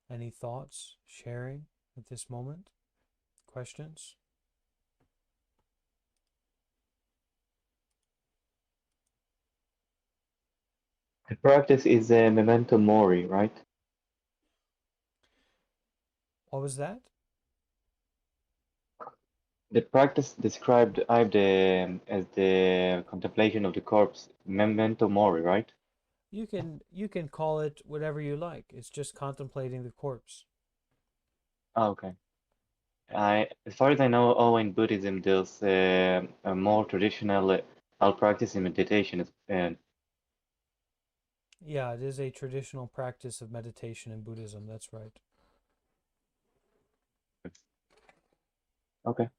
Any thoughts, sharing at this moment? Questions? The practice is a memento mori, right? What was that? The practice described as the contemplation of the corpse, memento mori, right? You can call it whatever you like. It's just contemplating the corpse. Ah, okay. As far as I know, in Buddhism, there's a more traditional practice in meditation. Yeah, it is a traditional practice of meditation in Buddhism. That's right. Okay.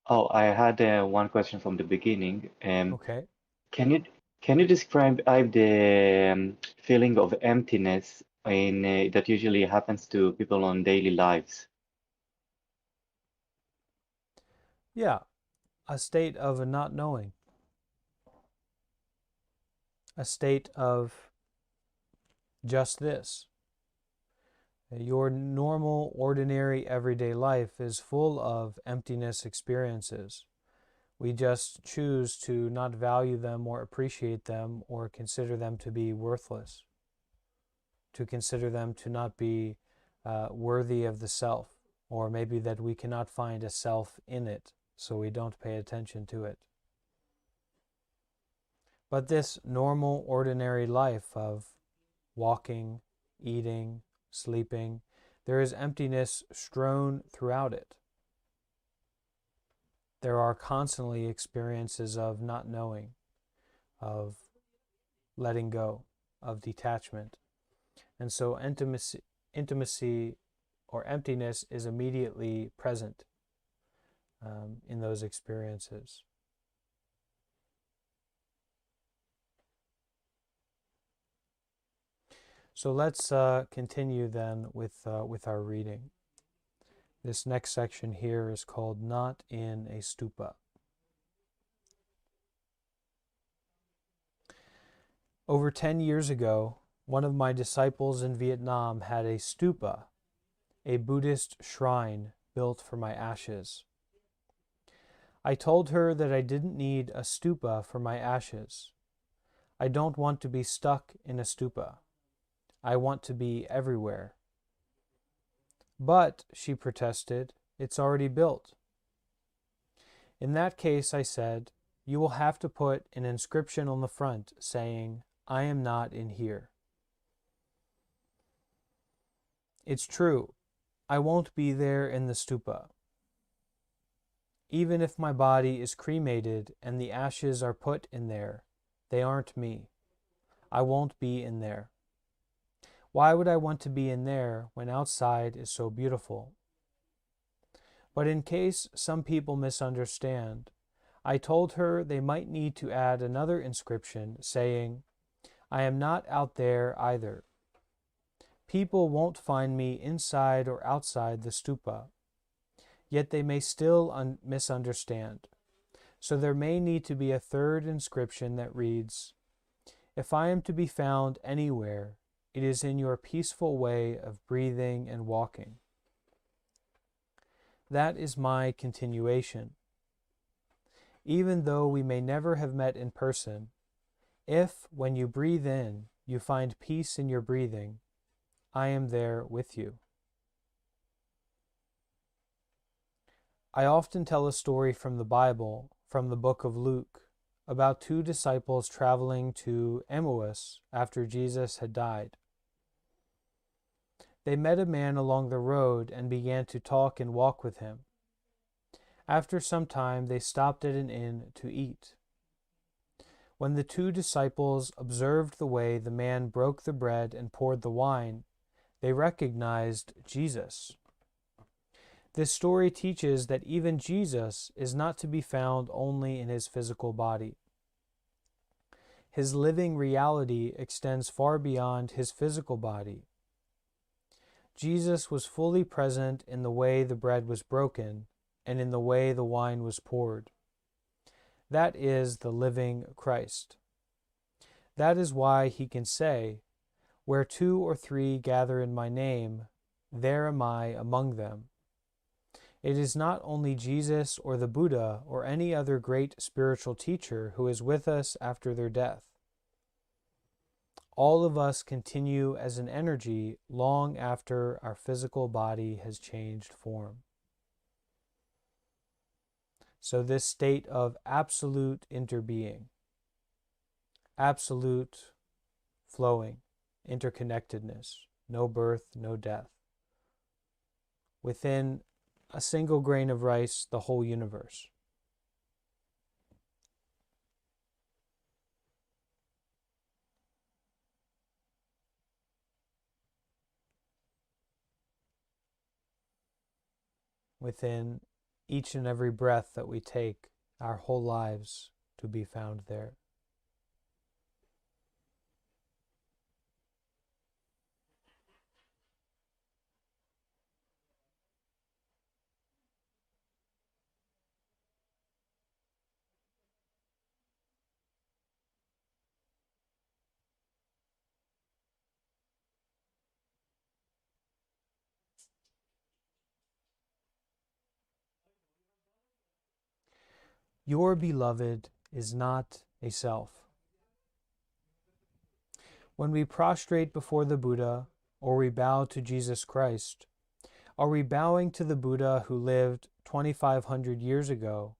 Oh, I had one question from the beginning. Okay. Can you can you describe the feeling of emptiness in that usually happens to people on daily lives? Yeah, a state of a not knowing, a state of just this. Your normal, ordinary, everyday life is full of emptiness experiences. We just choose to not value them or appreciate them or consider them to be worthless, to consider them to not be worthy of the self, or maybe that we cannot find a self in it, so we don't pay attention to it. But this normal, ordinary life of walking, eating, sleeping, there is emptiness strewn throughout it. There are constantly experiences of not knowing, of letting go, of detachment. And so intimacy or emptiness is immediately present in those experiences. So let's continue then with our reading. This next section here is called Nhat in a Stupa. Over 10 years ago, one of my disciples in Vietnam had a stupa, a Buddhist shrine built for my ashes. I told her that I didn't need a stupa for my ashes. I don't want to be stuck in a stupa. I want to be everywhere. But, she protested, it's already built. In that case, I said, you will have to put an inscription on the front saying, I am not in here. It's true, I won't be there in the stupa. Even if my body is cremated and the ashes are put in there, they aren't me. I won't be in there. Why would I want to be in there when outside is so beautiful? But in case some people misunderstand, I told her they might need to add another inscription saying, I am not out there either. People won't find me inside or outside the stupa, yet they may still misunderstand. So there may need to be a third inscription that reads, if I am to be found anywhere, it is in your peaceful way of breathing and walking. That is my continuation. Even though we may never have met in person, if, when you breathe in, you find peace in your breathing, I am there with you. I often tell a story from the Bible, from the book of Luke, about two disciples traveling to Emmaus after Jesus had died. They met a man along the road and began to talk and walk with him. After some time, they stopped at an inn to eat. When the two disciples observed the way the man broke the bread and poured the wine, they recognized Jesus. This story teaches that even Jesus is not to be found only in his physical body. His living reality extends far beyond his physical body. Jesus was fully present in the way the bread was broken and in the way the wine was poured. That is the living Christ. That is why he can say, where two or three gather in my name, there am I among them. It is not only Jesus or the Buddha or any other great spiritual teacher who is with us after their death. All of us continue as an energy long after our physical body has changed form. So this state of absolute interbeing, absolute flowing, interconnectedness, no birth, no death. Within a single grain of rice, the whole universe. Within each and every breath that we take, our whole lives to be found there. Your beloved is not a self. When we prostrate before the Buddha or we bow to Jesus Christ, are we bowing to the Buddha who lived 2,500 years ago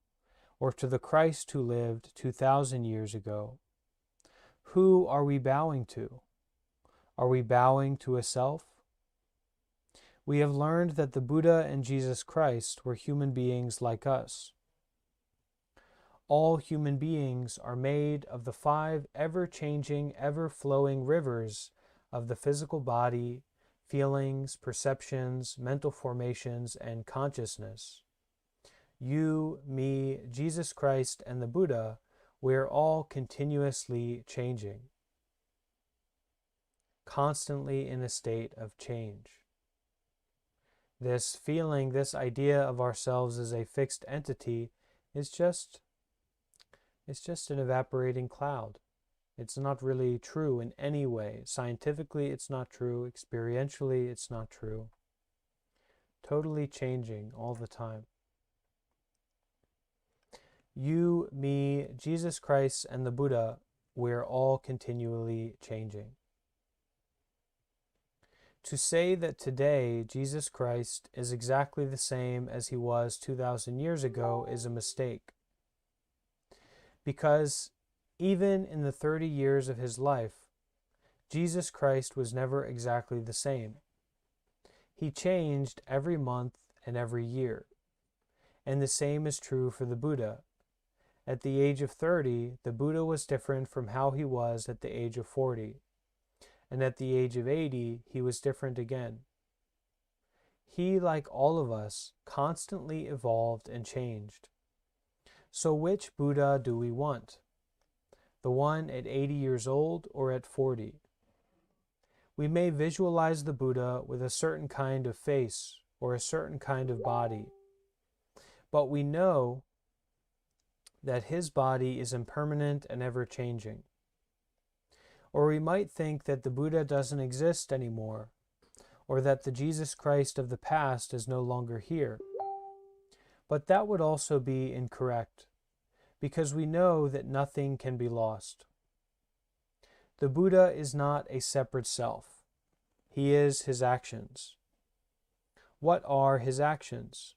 or to the Christ who lived 2,000 years ago? Who are we bowing to? Are we bowing to a self? We have learned that the Buddha and Jesus Christ were human beings like us. All human beings are made of the 5 ever-changing, ever-flowing rivers of the physical body, feelings, perceptions, mental formations, and consciousness. You, me, Jesus Christ, and the Buddha, we're all continuously changing, constantly in a state of change. This feeling, this idea of ourselves as a fixed entity is just an evaporating cloud. It's not really true in any way. Scientifically, it's not true. Experientially, it's not true. Totally changing all the time. You, me, Jesus Christ, and the Buddha, we're all continually changing. To say that today Jesus Christ is exactly the same as he was 2,000 years ago is a mistake. Because even in the 30 years of his life, Jesus Christ was never exactly the same. He changed every month and every year. And the same is true for the Buddha. At the age of 30, the Buddha was different from how he was at the age of 40. And at the age of 80, he was different again. He, like all of us, constantly evolved and changed. So which Buddha do we want? The one at 80 years old or at 40? We may visualize the Buddha with a certain kind of face or a certain kind of body, but we know that his body is impermanent and ever-changing. Or we might think that the Buddha doesn't exist anymore, or that the Jesus Christ of the past is no longer here. But that would also be incorrect, because we know that nothing can be lost. The Buddha is not a separate self. He is his actions. What are his actions?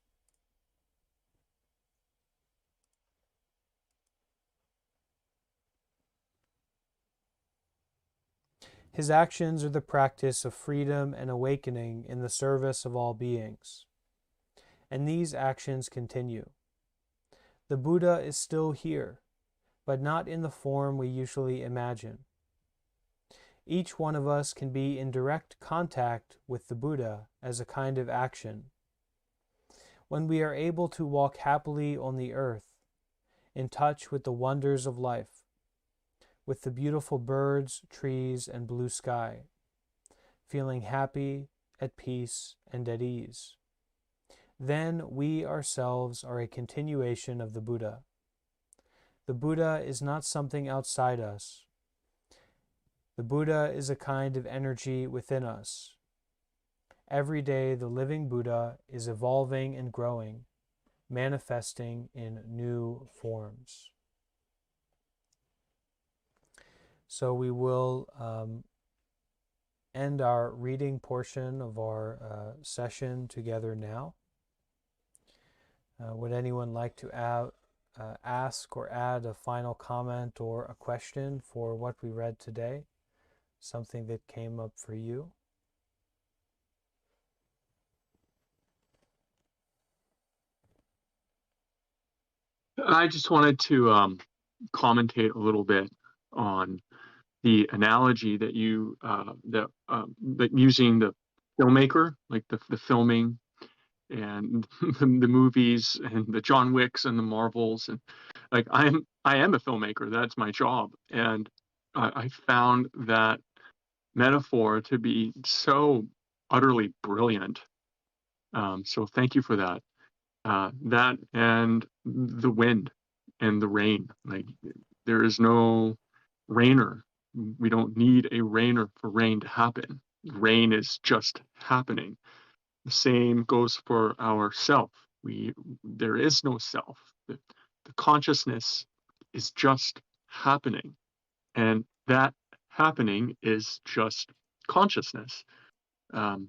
His actions are the practice of freedom and awakening in the service of all beings. And these actions continue. The Buddha is still here, but not in the form we usually imagine. Each one of us can be in direct contact with the Buddha as a kind of action. When we are able to walk happily on the earth, in touch with the wonders of life, with the beautiful birds, trees, and blue sky, feeling happy, at peace, and at ease. Then we ourselves are a continuation of the Buddha. The Buddha is not something outside us. The Buddha is a kind of energy within us. Every day the living Buddha is evolving and growing, manifesting in new forms. So we will end our reading portion of our session together now. Would anyone like to ask or add a final comment or a question for what we read today? Something that came up for you? I just wanted to commentate a little bit on the analogy that you that using the filmmaker, like the filming and the movies and the John Wicks and the Marvels, and like I am a filmmaker. That's my job, and I found that metaphor to be so utterly brilliant. So thank you for that. That and the wind and the rain. Like there is no rainer. We don't need a rainer for rain to happen. Rain is just happening. The same goes for our self. There is no self. The consciousness is just happening, and that happening is just consciousness. Um,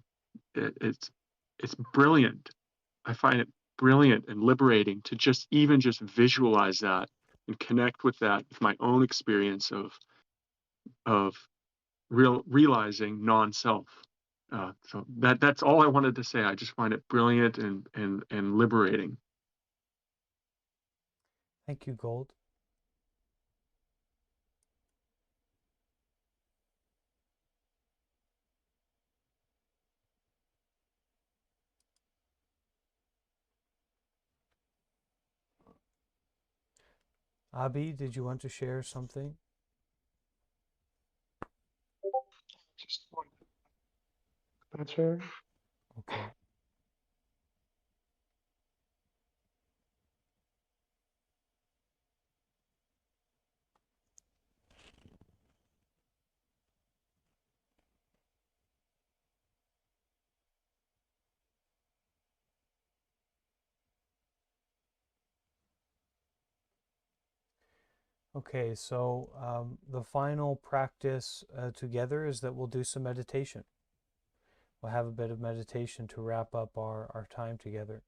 it's brilliant. I find it brilliant and liberating to just visualize that and connect with that with my own experience of realizing non-self. So that's all I wanted to say. I just find it brilliant and liberating. Thank you, Gold. Abi, did you want to share something? Just one picture. Okay. Okay, so the final practice together is that we'll do some meditation. We'll have a bit of meditation to wrap up our time together.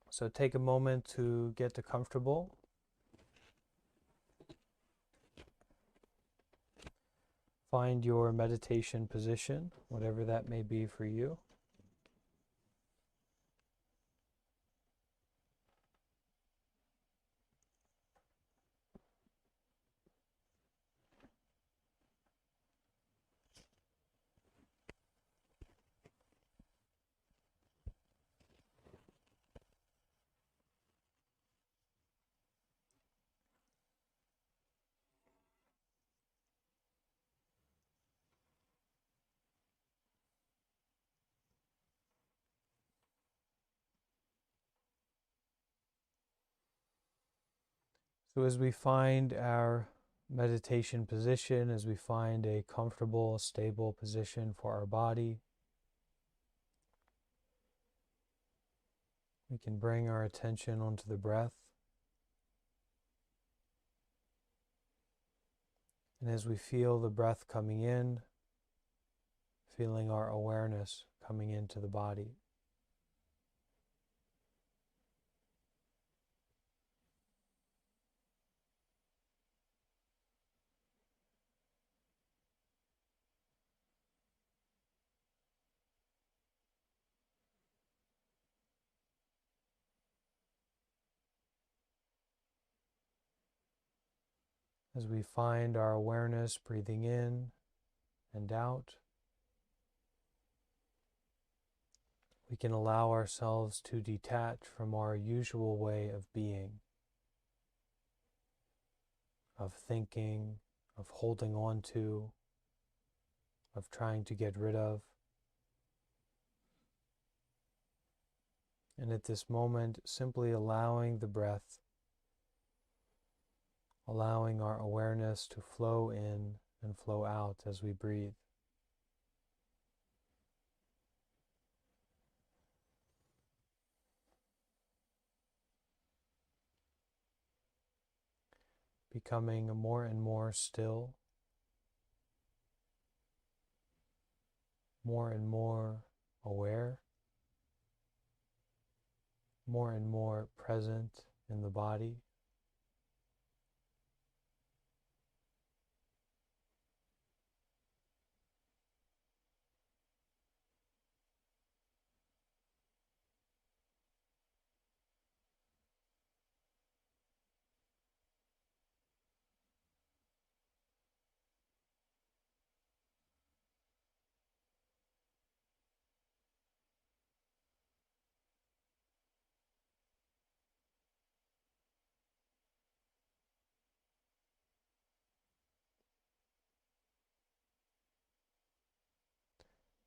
So take a moment to get comfortable. Find your meditation position, whatever that may be for you. So as we find our meditation position, as we find a comfortable, stable position for our body, we can bring our attention onto the breath. And as we feel the breath coming in, feeling our awareness coming into the body. As we find our awareness breathing in and out, we can allow ourselves to detach from our usual way of being, of thinking, of holding on to, of trying to get rid of. And at this moment, simply allowing the breath, allowing our awareness to flow in and flow out as we breathe. Becoming more and more still, more and more aware, more and more present in the body.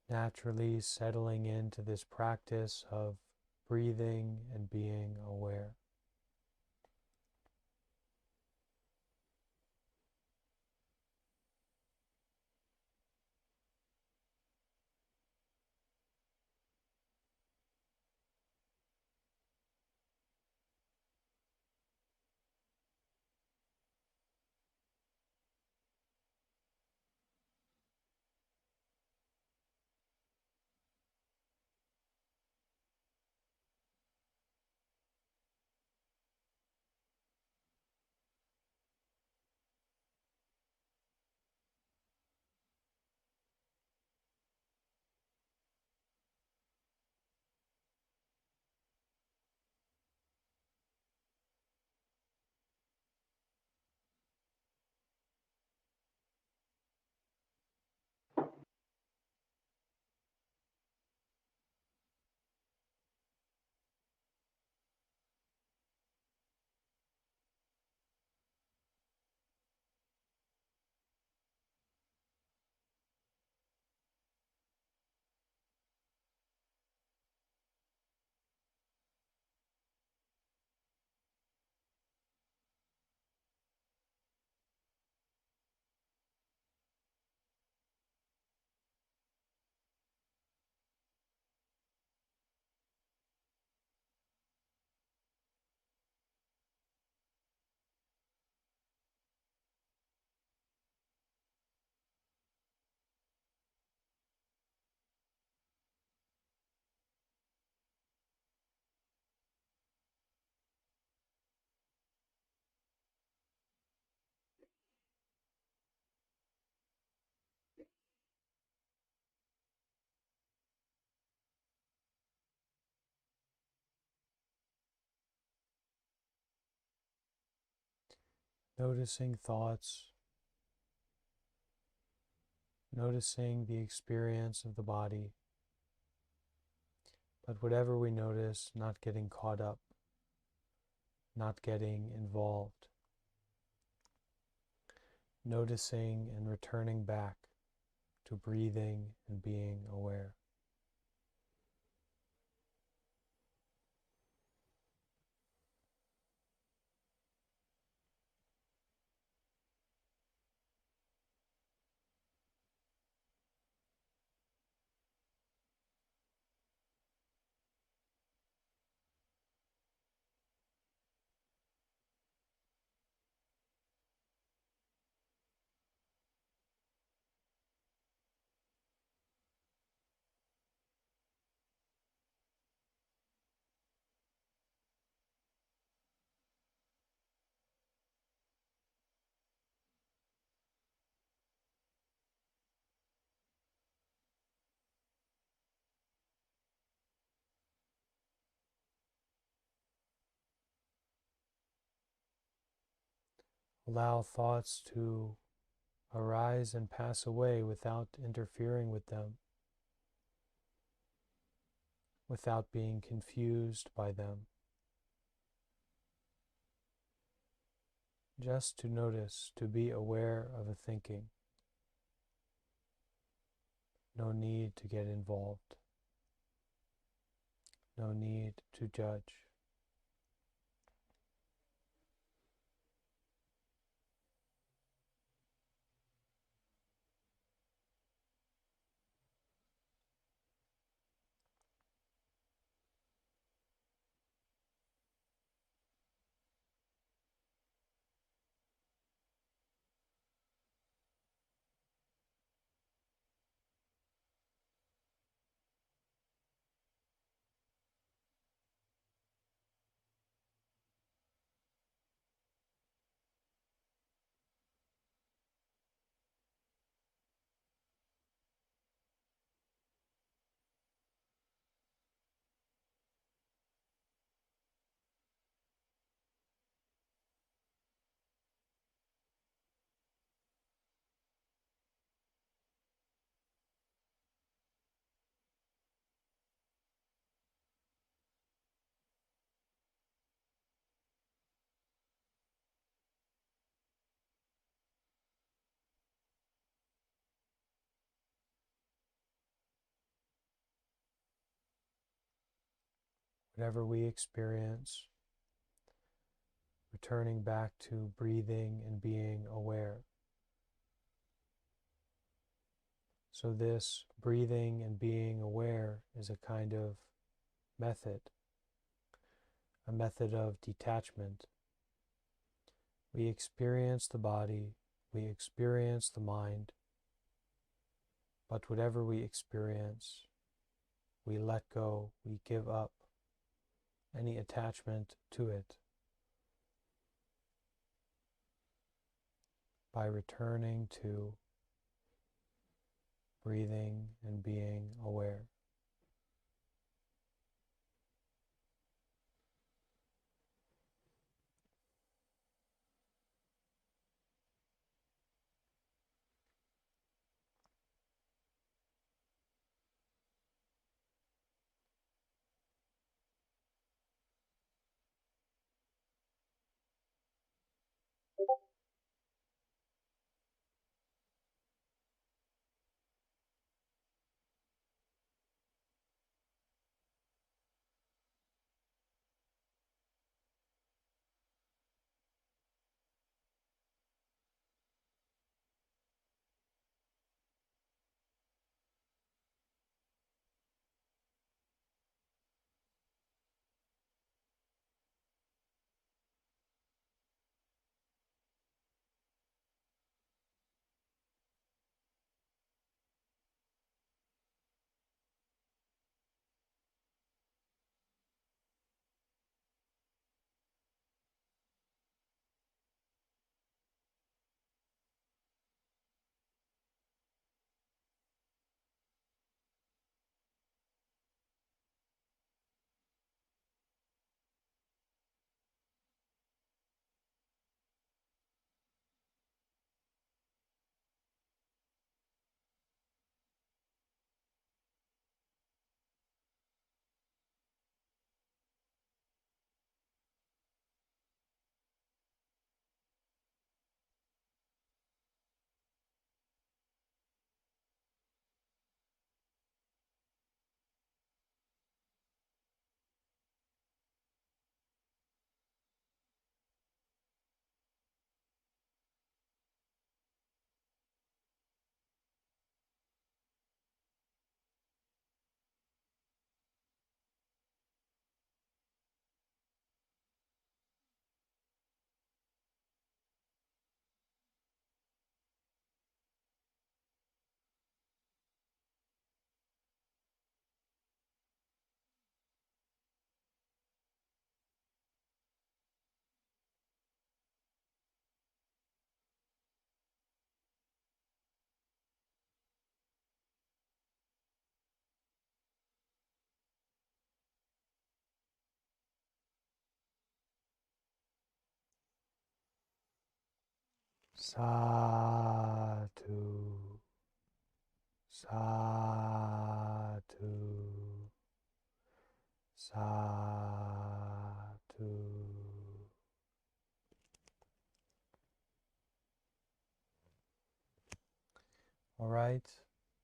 Naturally settling into this practice of breathing and being aware. noticing thoughts, noticing the experience of the body, but whatever we notice, not getting caught up, not getting involved, noticing and returning back to breathing and being aware. Allow thoughts to arise and pass away without interfering with them, without being confused by them. Just to notice, to be aware of a thinking. No need to get involved. No need to judge. Whatever we experience, returning back to breathing and being aware. So this breathing and being aware is a kind of method, a method of detachment. We experience the body, we experience the mind, but whatever we experience, we let go, we give up any attachment to it by returning to breathing and being aware. Satu. Satu. Satu. All right.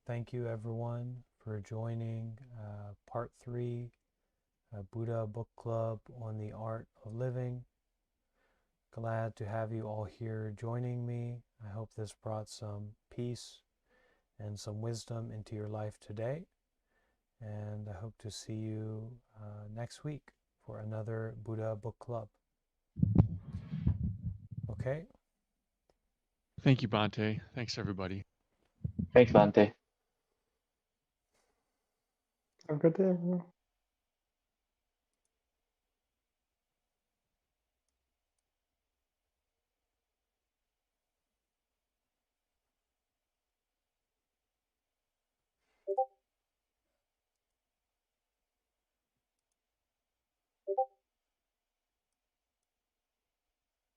Thank you, everyone, for joining part 3, Buddha Book Club on the Art of Living. Glad to have you all here joining me. I hope this brought some peace and some wisdom into your life today. And I hope to see you next week for another Buddha Book Club. Okay? Thank you, Bhante. Thanks, everybody. Thanks, Bante. Have a good day, everyone.